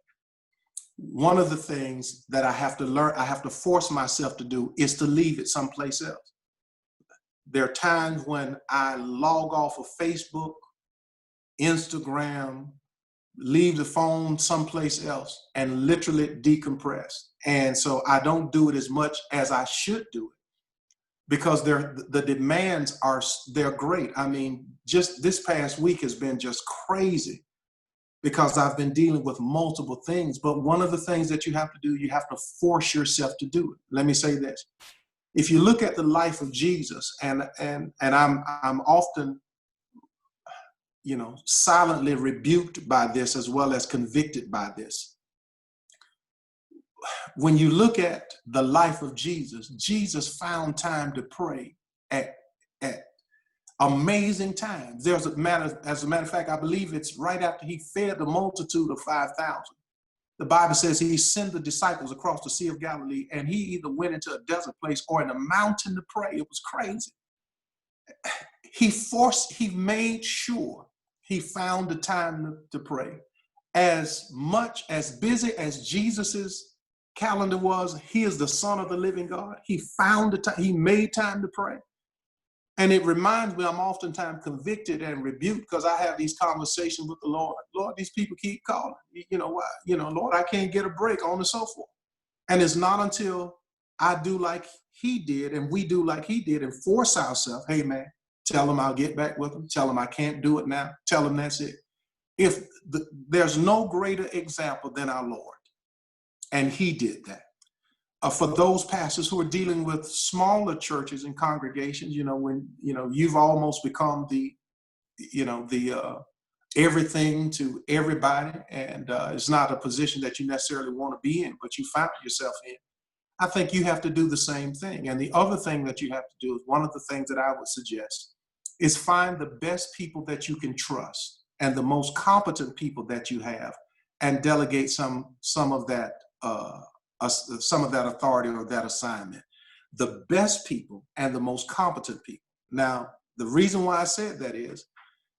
One of the things that I have to learn, I have to force myself to do is to leave it someplace else. There are times when I log off of Facebook, Instagram, leave the phone someplace else and literally decompress. And so I don't do it as much as I should do it because the demands they're great. I mean, just this past week has been just crazy because I've been dealing with multiple things. But one of the things that you have to do, you have to force yourself to do it. Let me say this. If you look at the life of Jesus, and I'm often, silently rebuked by this as well as convicted by this. When you look at the life of Jesus, Jesus found time to pray at amazing times. As a matter of fact, I believe it's right after he fed the multitude of 5,000. The Bible says he sent the disciples across the Sea of Galilee, and he either went into a desert place or in a mountain to pray. It was crazy. He made sure he found the time to pray. As much as busy as Jesus's calendar was, he is the Son of the living God. He found the time, he made time to pray. And it reminds me, I'm oftentimes convicted and rebuked because I have these conversations with the Lord. Lord, these people keep calling. Why? Lord, I can't get a break, on and so forth. And it's not until I do like he did and we do like he did and force ourselves, hey man, tell him I'll get back with him. Tell him I can't do it now. Tell him that's it. There's no greater example than our Lord. And he did that. For those pastors who are dealing with smaller churches and congregations, when, you've almost become the everything to everybody. And it's not a position that you necessarily want to be in, but you found yourself in. I think you have to do the same thing. And the other thing that you have to do is one of the things that I would suggest is find the best people that you can trust and the most competent people that you have and delegate some of that authority or that assignment. The best people and the most competent people. Now, the reason why I said that is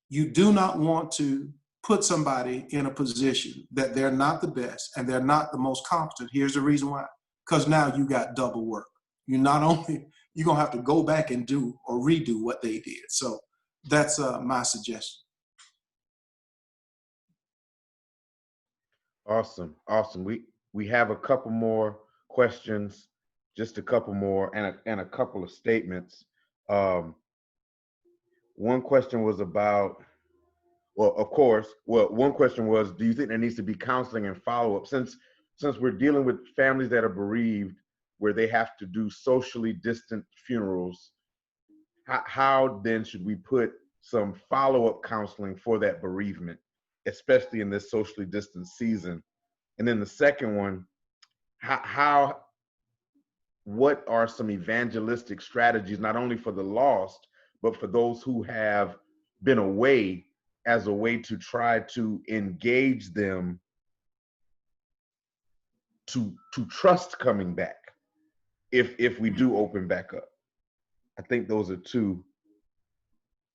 you do not want to put somebody in a position that they're not the best and they're not the most competent. Here's the reason why. Because now you got double work. You're going to have to go back and do or redo what they did. So that's my suggestion. Awesome. We have a couple more questions, just a couple more, and a couple of statements. One question was about, one question was, do you think there needs to be counseling and follow-up? Since we're dealing with families that are bereaved, where they have to do socially distant funerals, how then should we put some follow-up counseling for that bereavement, especially in this socially distant season? And then the second one, what are some evangelistic strategies, not only for the lost, but for those who have been away, as a way to try to engage them to trust coming back if we do open back up? I think those are two.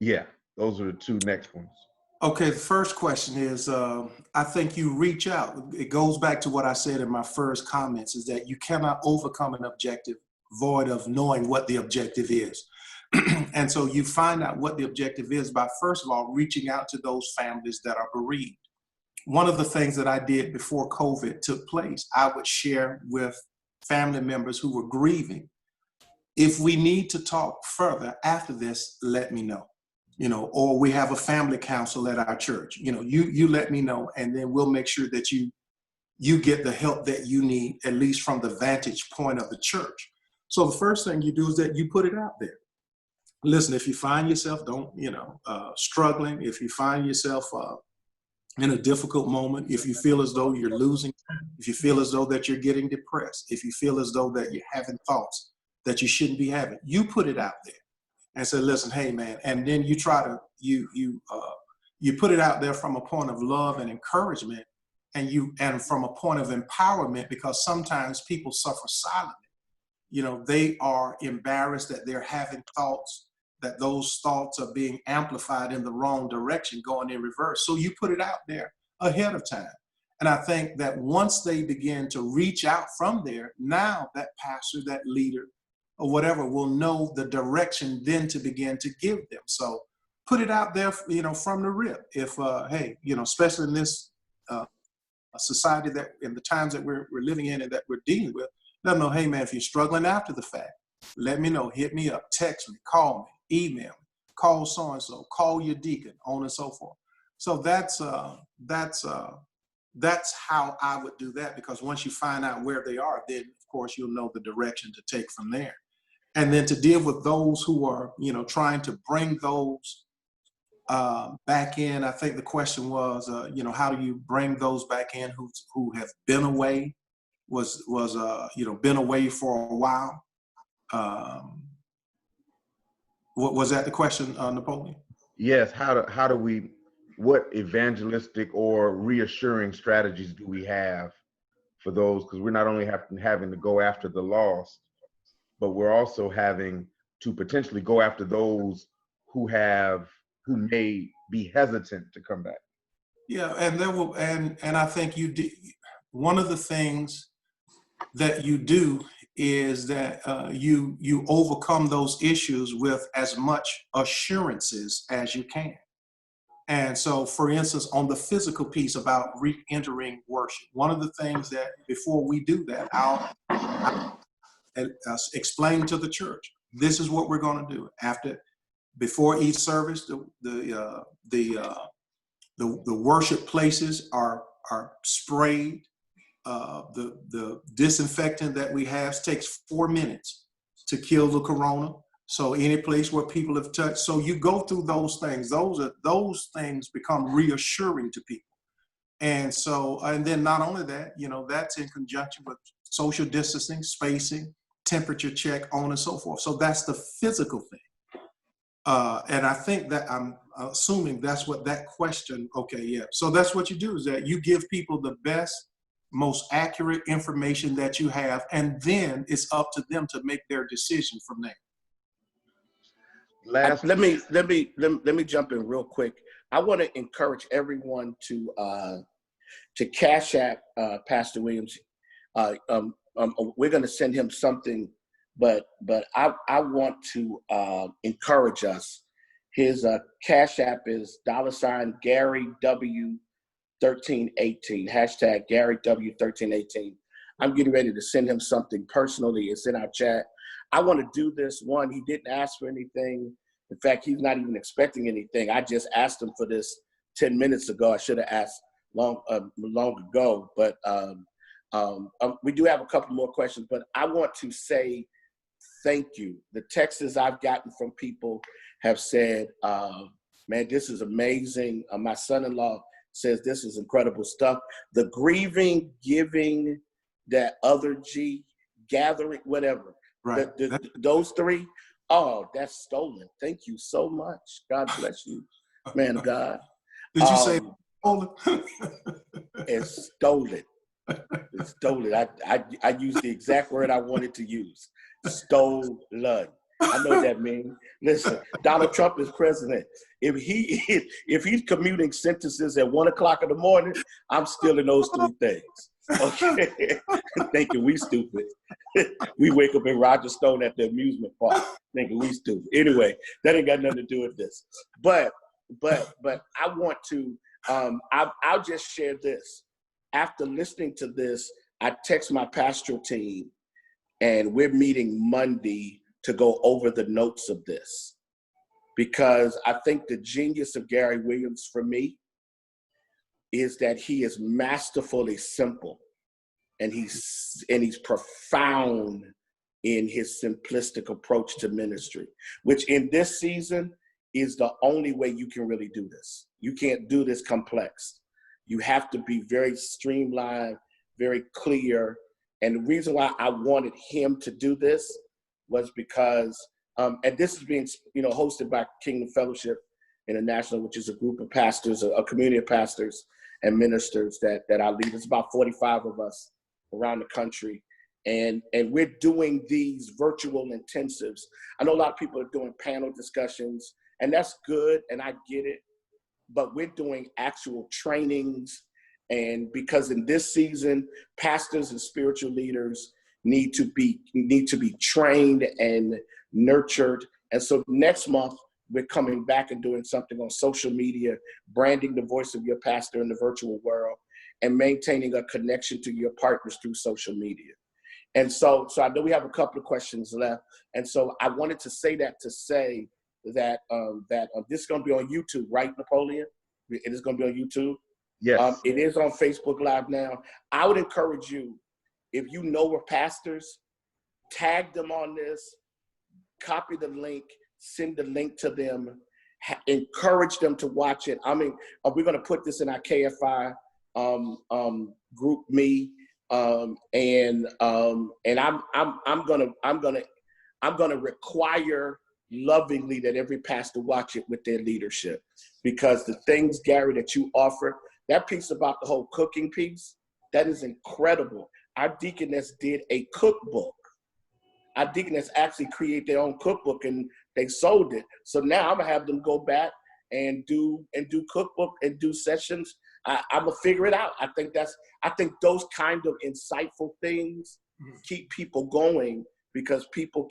Yeah, those are the two next ones. Okay, the first question is, I think you reach out. It goes back to what I said in my first comments, is that you cannot overcome an objective void of knowing what the objective is. And so you find out what the objective is by, first of all, reaching out to those families that are bereaved. One of the things that I did before COVID took place, I would share with family members who were grieving if we need to talk further after this, let me know. Or we have a family council at our church. You let me know, and then we'll make sure that you get the help that you need, at least from the vantage point of the church. So the first thing you do is that you put it out there. Listen, if you find yourself struggling, if you find yourself in a difficult moment, if you feel as though you're losing, if you feel as though that you're getting depressed, if you feel as though that you're having thoughts that you shouldn't be having, you put it out there and say, listen, hey man, and then you try to, you put it out there from a point of love and encouragement, and from a point of empowerment, because sometimes people suffer silently. They are embarrassed that they're having thoughts, that those thoughts are being amplified in the wrong direction, going in reverse. So you put it out there ahead of time. And I think that once they begin to reach out from there, now that pastor, that leader, or whatever will know the direction then to begin to give them. So put it out there, from the rip. If, hey, especially in this society, that in the times that we're living in and that we're dealing with, let them know, hey man, if you're struggling after the fact, let me know, hit me up, text me, call me, email me, call so-and-so, call your deacon, on and so forth. So that's how I would do that, because once you find out where they are, then of course you'll know the direction to take from there. And then to deal with those who are, trying to bring those back in. I think the question was, how do you bring those back in who have been away, been away for a while? Was that the question, Napoleon? Yes. How do we, what evangelistic or reassuring strategies do we have for those? Because we're not only having to go after the lost, but we're also having to potentially go after those who may be hesitant to come back. Yeah, and there will, and I think one of the things that you do is that you overcome those issues with as much assurances as you can. And so, for instance, on the physical piece about re-entering worship, one of the things that before we do that, I'll explain to the church, this is what we're going to do. Before each service, the worship places are sprayed. The disinfectant that we have takes 4 minutes to kill the corona. So any place where people have touched, so you go through those things. Those things become reassuring to people. And so, and then not only that, that's in conjunction with social distancing, spacing, temperature check, on and so forth. So that's the physical thing. And I think that I'm assuming that's what that question, okay, yeah. So that's what you do, is that you give people the best, most accurate information that you have, and then it's up to them to make their decision from there. Let me jump in real quick. I want to encourage everyone to Cash App Pastor Williams. We're going to send him something, but I want to encourage us. His Cash App is $Gary W 1318 #Gary W 1318. I'm getting ready to send him something personally. It's in our chat. I want to do this. One, he didn't ask for anything. In fact, he's not even expecting anything. I just asked him for this 10 minutes ago. I should have asked long ago, but we do have a couple more questions, but I want to say thank you. The texts I've gotten from people have said, man, this is amazing. My son-in-law says this is incredible stuff. The grieving, giving, that other G, gathering, whatever. Right. Those three, oh, that's stolen. Thank you so much. God bless you, man of God. Did you say stolen? It's stolen. It's stolen. I used the exact word I wanted to use. Stolen. I know what that means. Listen, Donald Trump is president. If he's commuting sentences at 1 o'clock in the morning, I'm still in those three things. Okay. Thinking we stupid. We wake up in Roger Stone at the amusement park thinking we stupid. Anyway, that ain't got nothing to do with this. But I want to I'll just share this. After listening to this, I text my pastoral team, and we're meeting Monday to go over the notes of this, because I think the genius of Gary Williams for me is that he is masterfully simple, and he's profound in his simplistic approach to ministry, which in this season is the only way you can really do this. You can't do this complex. You have to be very streamlined, very clear. And the reason why I wanted him to do this was because, and this is being, hosted by Kingdom Fellowship International, which is a group of pastors, a community of pastors and ministers that I lead. It's about 45 of us around the country. And we're doing these virtual intensives. I know a lot of people are doing panel discussions, and that's good, and I get it. But we're doing actual trainings, and because in this season, pastors and spiritual leaders need to be trained and nurtured. And so next month, we're coming back and doing something on social media, branding the voice of your pastor in the virtual world, and maintaining a connection to your partners through social media. And so I know we have a couple of questions left. And so I wanted to say that to say that this is going to be on YouTube, right, Napoleon? It is going to be on YouTube. Yes. It is on Facebook Live now. I would encourage you, if you know we're pastors, tag them on this, copy the link, send the link to them, encourage them to watch it. I mean, we're going to put this in our KFI group me. And I'm gonna require lovingly that every pastor watch it with their leadership, because the things, Gary, that you offer, that piece about the whole cooking piece, that is incredible. Our deaconess did a cookbook. Our deaconess actually created their own cookbook, and they sold it. So now I'm gonna have them go back and do cookbook and do sessions. I'm gonna figure it out. I think those kind of insightful things keep people going, because people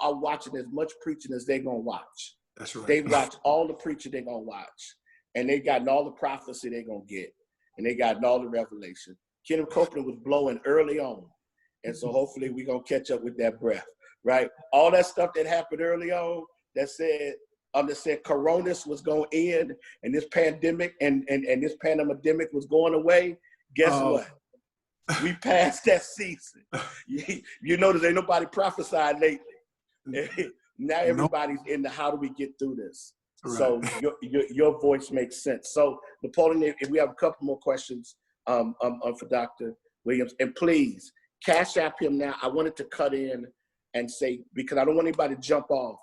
are watching as much preaching as they're gonna watch. That's right. They watch all the preaching they're gonna watch, and they gotten all the prophecy they're gonna get, and they gotten all the revelation. Kenneth Copeland was blowing early on, and so hopefully we're gonna catch up with that breath, right? All that stuff that happened early on that said Coronas was going to end, and this pandemic and this pandemic was going away. Guess what? We passed that season. You notice ain't nobody prophesied lately. Now everybody's in the how do we get through this? Right. So your voice makes sense. So Napoleon, if we have a couple more questions for Dr. Williams, and please Cash App him now. I wanted to cut in and say, because I don't want anybody to jump off.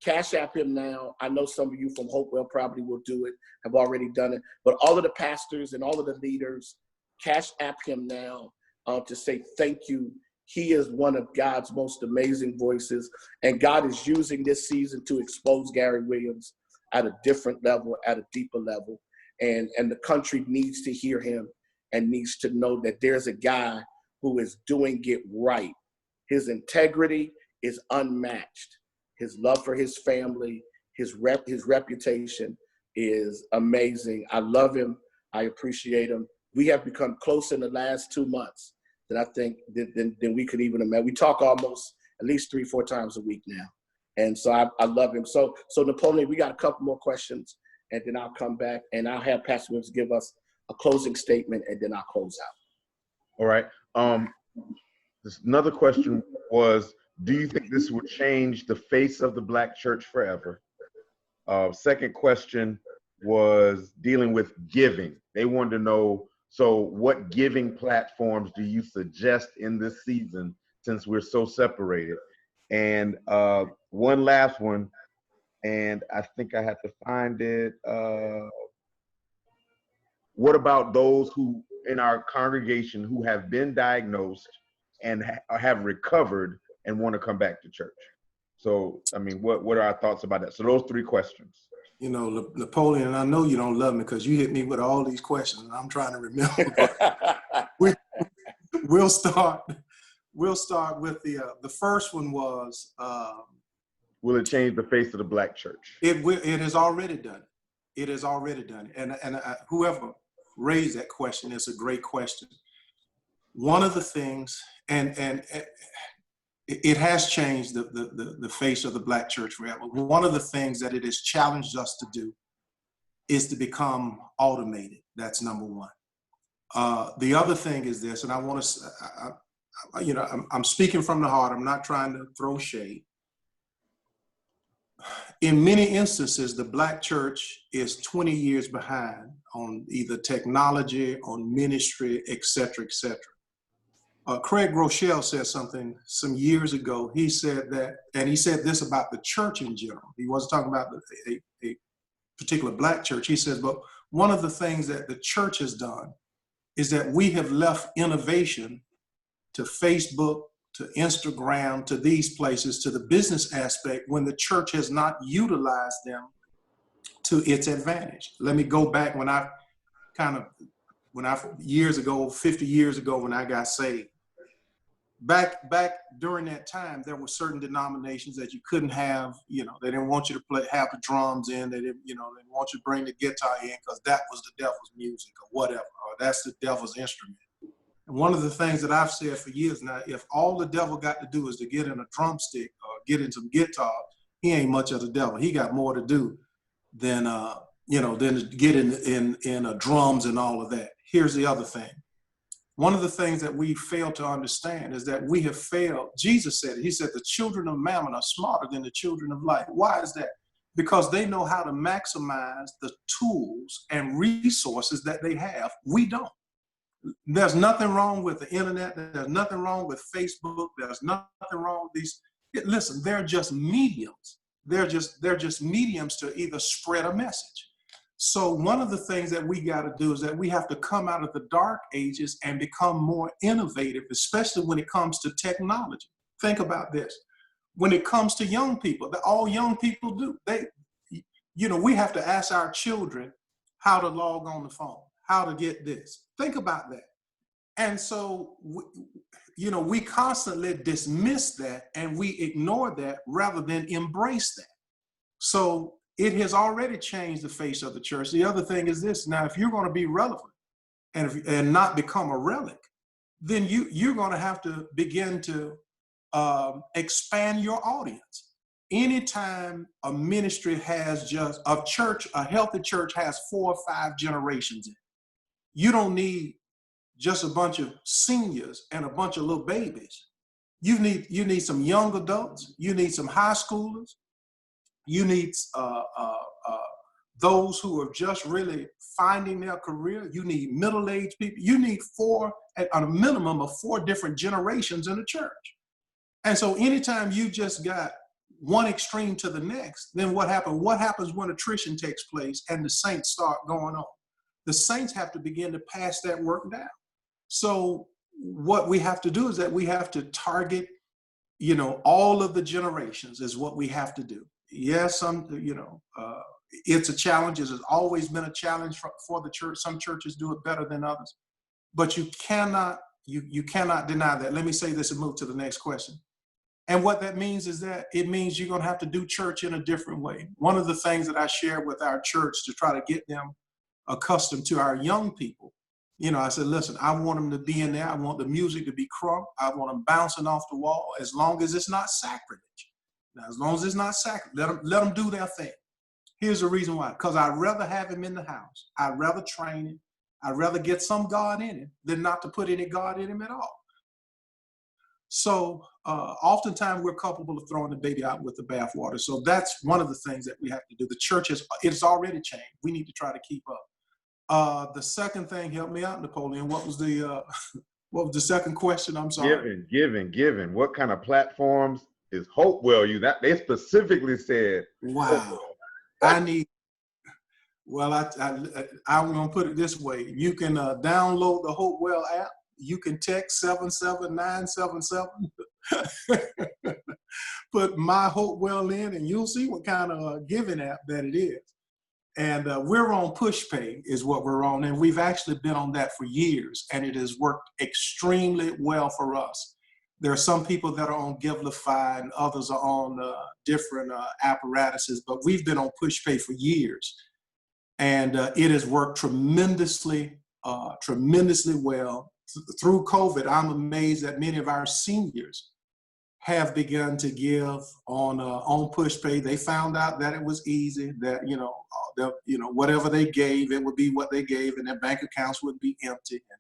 Cash App him now. I know some of you from Hopewell probably will do it, have already done it. But all of the pastors and all of the leaders, Cash App him now to say thank you. He is one of God's most amazing voices. And God is using this season to expose Gary Williams at a different level, at a deeper level. And the country needs to hear him and needs to know that there's a guy who is doing it right. His integrity is unmatched. His love for his family, his reputation is amazing. I love him. I appreciate him. We have become close in the last 2 months than I think than we could even imagine. We talk almost at least 3-4 times a week now. And so I love him. So Napoleon, we got a couple more questions, and then I'll come back and I'll have Pastor Williams give us a closing statement, and then I'll close out. All right. Another question was, do you think this would change the face of the Black church forever? Second question was dealing with giving. They wanted to know, so what giving platforms do you suggest in this season since we're so separated? And one last one, and I think I have to find it. What about those who in our congregation who have been diagnosed and have recovered and want to come back to church? So, I mean, what are our thoughts about that? So those 3 questions. You know, Napoleon, I know you don't love me because you hit me with all these questions and I'm trying to remember. We'll start with the first one was, will it change the face of the Black church? It has already done it. It has already done it. And whoever raised that question is a great question. One of the things, and it has changed the face of the Black church forever. One of the things that it has challenged us to do is to become automated. That's number one. The other thing is this, and I want to, I'm speaking from the heart. I'm not trying to throw shade. In many instances, the Black church is 20 years behind on either technology, on ministry, et cetera, et cetera. Craig Groeschel said something some years ago. He said that, and he said this about the church in general. He wasn't talking about a particular Black church. He says, but one of the things that the church has done is that we have left innovation to Facebook, to Instagram, to these places, to the business aspect, when the church has not utilized them to its advantage. Let me go back years ago, 50 years ago, when I got saved. Back during that time, there were certain denominations that you couldn't have, they didn't want you to have the drums in, they didn't want you to bring the guitar in because that was the devil's music or whatever, or that's the devil's instrument. And one of the things that I've said for years now, if all the devil got to do is to get in a drumstick or get in some guitar, he ain't much of the devil. He got more to do than to get in drums and all of that. Here's the other thing. One of the things that we fail to understand is that we have failed. Jesus said it. He said the children of mammon are smarter than the children of light. Why is that? Because they know how to maximize the tools and resources that they have. We don't. There's nothing wrong with the internet. There's nothing wrong with Facebook. There's nothing wrong with these. Listen, they're just mediums. They're just mediums to either spread a message. So one of the things that we got to do is that we have to come out of the dark ages and become more innovative, especially when it comes to technology. Think about this. When it comes to young people, all young people do. We have to ask our children how to log on the phone, how to get this. Think about that. And so, we constantly dismiss that and we ignore that rather than embrace that. So it has already changed the face of the church. The other thing is this. Now, if you're going to be relevant and not become a relic, then you're going to have to begin to expand your audience. Anytime a ministry has a healthy church has 4 or 5 generations in it. You don't need just a bunch of seniors and a bunch of little babies. You need some young adults. You need some high schoolers. You need those who are just really finding their career. You need middle-aged people. You need at a minimum of 4 different generations in the church. And so anytime you just got one extreme to the next, then what happens? What happens when attrition takes place and the saints start going on? The saints have to begin to pass that work down. So what we have to do is that we have to target, all of the generations is what we have to do. Yes, it's a challenge. It has always been a challenge for the church. Some churches do it better than others, but you cannot deny that. Let me say this and move to the next question. And what that means is that it means you're going to have to do church in a different way. One of the things that I share with our church to try to get them accustomed to our young people, I said, listen, I want them to be in there. I want the music to be crunk. I want them bouncing off the wall as long as it's not sacrilege. Now, as long as it's not sacrilege, let them do their thing. Here's the reason why. Because I'd rather have him in the house. I'd rather train him. I'd rather get some God in him than not to put any God in him at all. So oftentimes we're culpable of throwing the baby out with the bathwater. So that's one of the things that we have to do. The church it's already changed. We need to try to keep up. The second thing, help me out, Napoleon. What was the second question? I'm sorry. Giving. What kind of platforms is Hopewell use? That they specifically said. Wow. I'm going to put it this way. You can download the Hopewell app. You can text 77977. Put My Hopewell in, and you'll see what kind of giving app that it is. And we're on PushPay is what we're on. And we've actually been on that for years, and it has worked extremely well for us. There are some people that are on Givelify and others are on different apparatuses, but we've been on PushPay for years. And it has worked tremendously well. Through COVID, I'm amazed that many of our seniors have begun to give on PushPay. They found out that it was easy, that whatever they gave, it would be what they gave, and their bank accounts would be empty. And,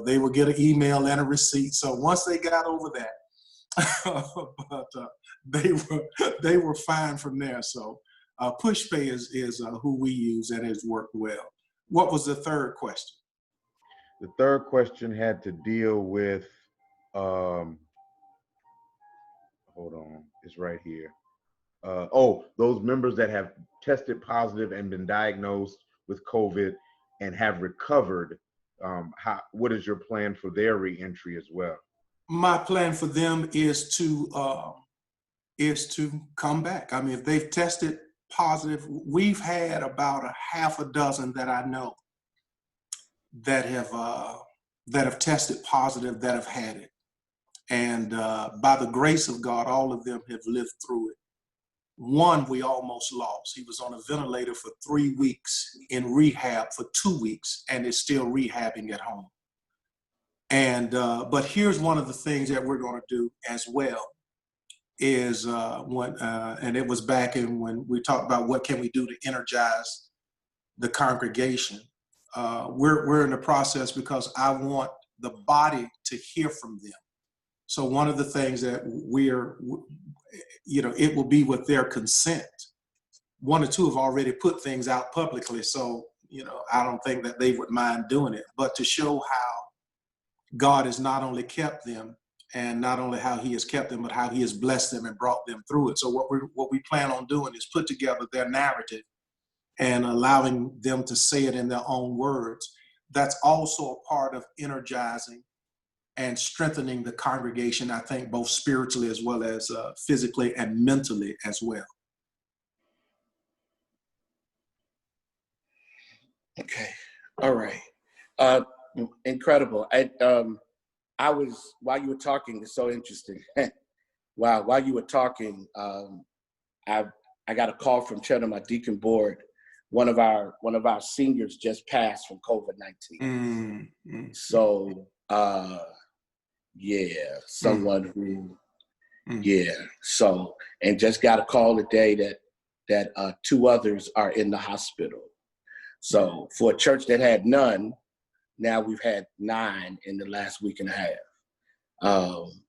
they would get an email and a receipt. So once they got over that, but they were fine from there. So PushPay is who we use, and has worked well. What was the third question? The third question had to deal with, hold on, it's right here. Those members that have tested positive and been diagnosed with COVID and have recovered, what is your plan for their reentry as well? My plan for them is to come back. I mean, if they've tested positive, we've had about a half a dozen that I know that have tested positive, that have had it. And by the grace of God, all of them have lived through it. One we almost lost. He was on a ventilator for 3 weeks, in rehab for 2 weeks, and is still rehabbing at home. And but here's one of the things that we're going to do as well is and it was back in when we talked about what can we do to energize the congregation. We're in the process, because I want the body to hear from them. So one of the things that it will be with their consent. One or two have already put things out publicly, so I don't think that they would mind doing it. But to show how God has not only kept them, and not only how He has kept them, but how He has blessed them and brought them through it. So what we plan on doing is put together their narrative and allowing them to say it in their own words. That's also a part of energizing and strengthening the congregation, I think, both spiritually as well as physically and mentally as well. Okay. All right. Incredible. I was, while you were talking, it's so interesting. Wow. While you were talking, I got a call from chairman of my deacon board. One of our seniors just passed from COVID-19. Mm-hmm. So, someone who, so, and just got a call today that 2 others are in the hospital. So for a church that had none, now we've had 9 in the last week and a half.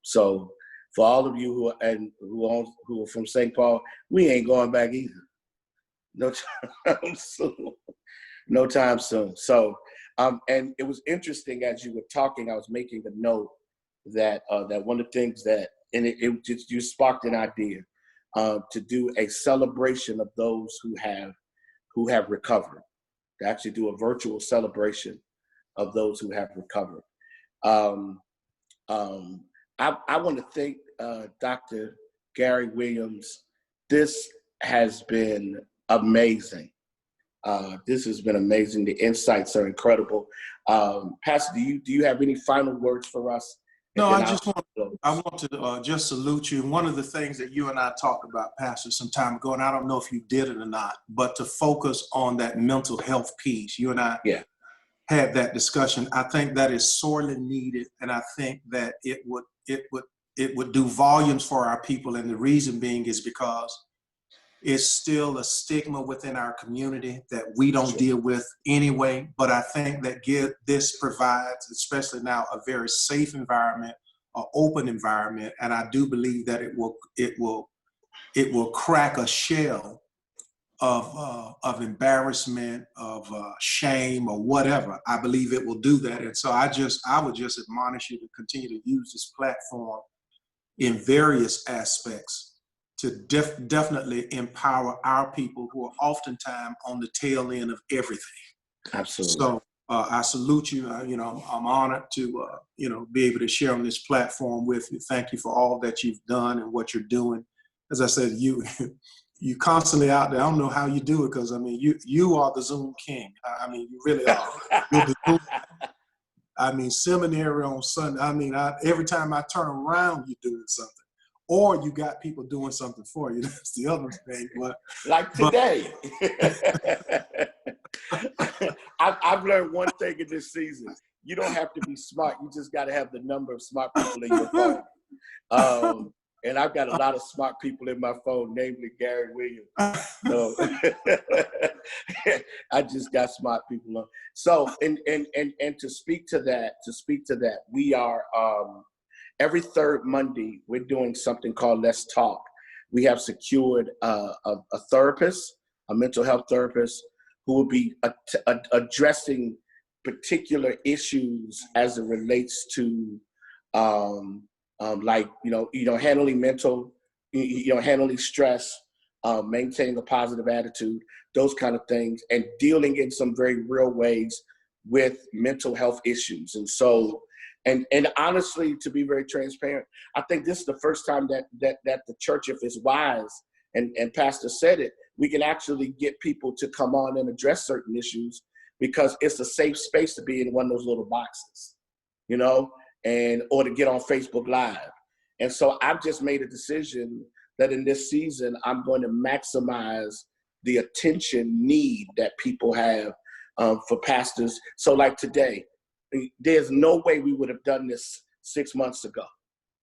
So for all of you who are from St. Paul, we ain't going back either. No time soon. No time soon. So, and it was interesting as you were talking, I was making a note that one of the things that, and it just, you sparked an idea to do a celebration of those who have recovered, to actually do a virtual celebration of those who have recovered. I want to thank Dr. Gary Williams. This has been amazing. This has been amazing. The insights are incredible. Pastor, do you have any final words for us? No, I want to just salute you. One of the things that you and I talked about, Pastor, some time ago, and I don't know if you did it or not, but to focus on that mental health piece. You and I had that discussion. I think that is sorely needed, and I think that it would do volumes for our people. And the reason being is because it's still a stigma within our community that we don't deal with anyway. But I think that this provides, especially now, a very safe environment, an open environment, and I do believe that it will crack a shell of embarrassment, of shame, or whatever. I believe it will do that, and so I would just admonish you to continue to use this platform in various aspects to definitely empower our people who are oftentimes on the tail end of everything. Absolutely. So I salute you. I'm honored to be able to share on this platform with you. Thank you for all that you've done and what you're doing. As I said, you constantly out there. I don't know how you do it, because I mean, you are the Zoom king. I mean, you really are. You're the Zoom. I mean, seminary on Sunday. I mean, every time I turn around, you're doing something. Or you got people doing something for you. That's the other thing. Like today. I've learned one thing in this season. You don't have to be smart. You just got to have the number of smart people in your phone. And I've got a lot of smart people in my phone, namely Gary Williams. So I just got smart people on. So and to speak to that, we are every third Monday we're doing something called Let's Talk. We have secured a therapist, a mental health therapist, who will be addressing particular issues as it relates to like handling mental, handling stress, maintaining a positive attitude, those kind of things, and dealing in some very real ways with mental health issues. And so, and honestly, to be very transparent, I think this is the first time that the church, if it's wise, and Pastor said it, we can actually get people to come on and address certain issues, because it's a safe space to be in one of those little boxes, or to get on Facebook Live. And so I've just made a decision that in this season, I'm going to maximize the attention need that people have for pastors. So like today, there's no way we would have done this 6 months ago.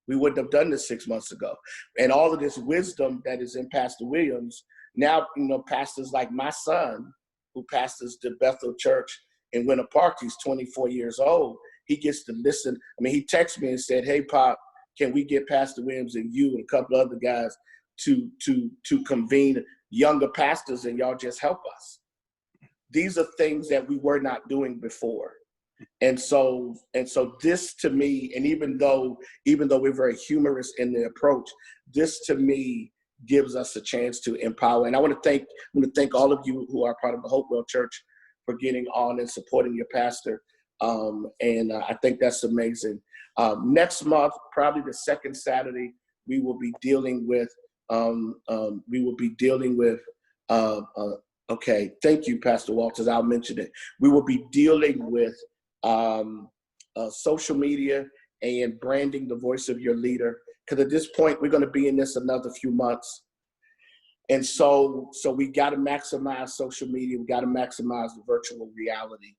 We wouldn't have done this 6 months ago. And all of this wisdom that is in Pastor Williams, now, pastors like my son, who pastors the Bethel Church in Winter Park, he's 24 years old. He gets to listen. I mean, he texted me and said, "Hey, Pop, can we get Pastor Williams and you and a couple other guys to convene younger pastors, and y'all just help us?" These are things that we were not doing before. And so this to me, and even though we're very humorous in the approach, this to me gives us a chance to empower. And I want to thank all of you who are part of the Hopewell Church for getting on and supporting your pastor. I think that's amazing. Next month, probably the second Saturday, we will be dealing with. Okay, thank you, Pastor Walters. I'll mention it. We will be dealing with social media and branding the voice of your leader. Because at this point, we're going to be in this another few months. And so we got to maximize social media. We got to maximize the virtual reality,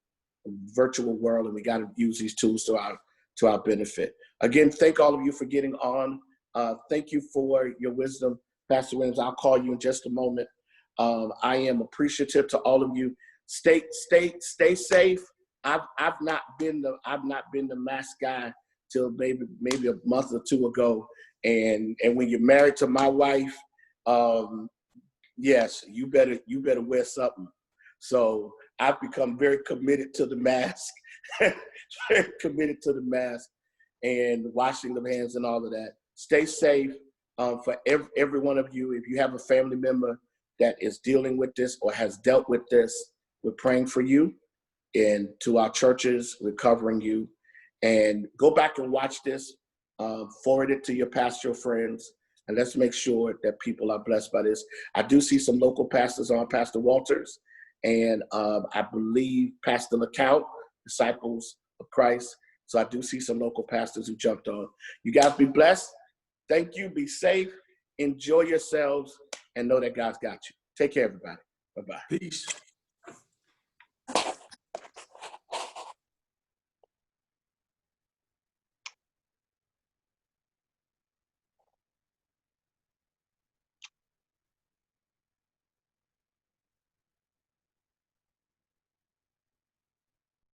virtual world, and we got to use these tools to our benefit. Again, thank all of you for getting on. Thank you for your wisdom, Pastor Williams. I'll call you in just a moment. I am appreciative to all of you. Stay safe. I've not been the mask guy till maybe a month or two ago. And when you're married to my wife, yes, you better wear something. So I've become very committed to the mask, very committed to the mask and washing the hands and all of that. Stay safe for every one of you. If you have a family member that is dealing with this or has dealt with this, we're praying for you. And to our churches, we're covering you. And go back and watch this, forward it to your pastoral friends, and let's make sure that people are blessed by this. I do see some local pastors on, Pastor Walters, and I believe Pastor LeCount, Disciples of Christ. So I do see some local pastors who jumped on. You guys be blessed. Thank you. Be safe. Enjoy yourselves, and know that God's got you. Take care, everybody. Bye-bye. Peace.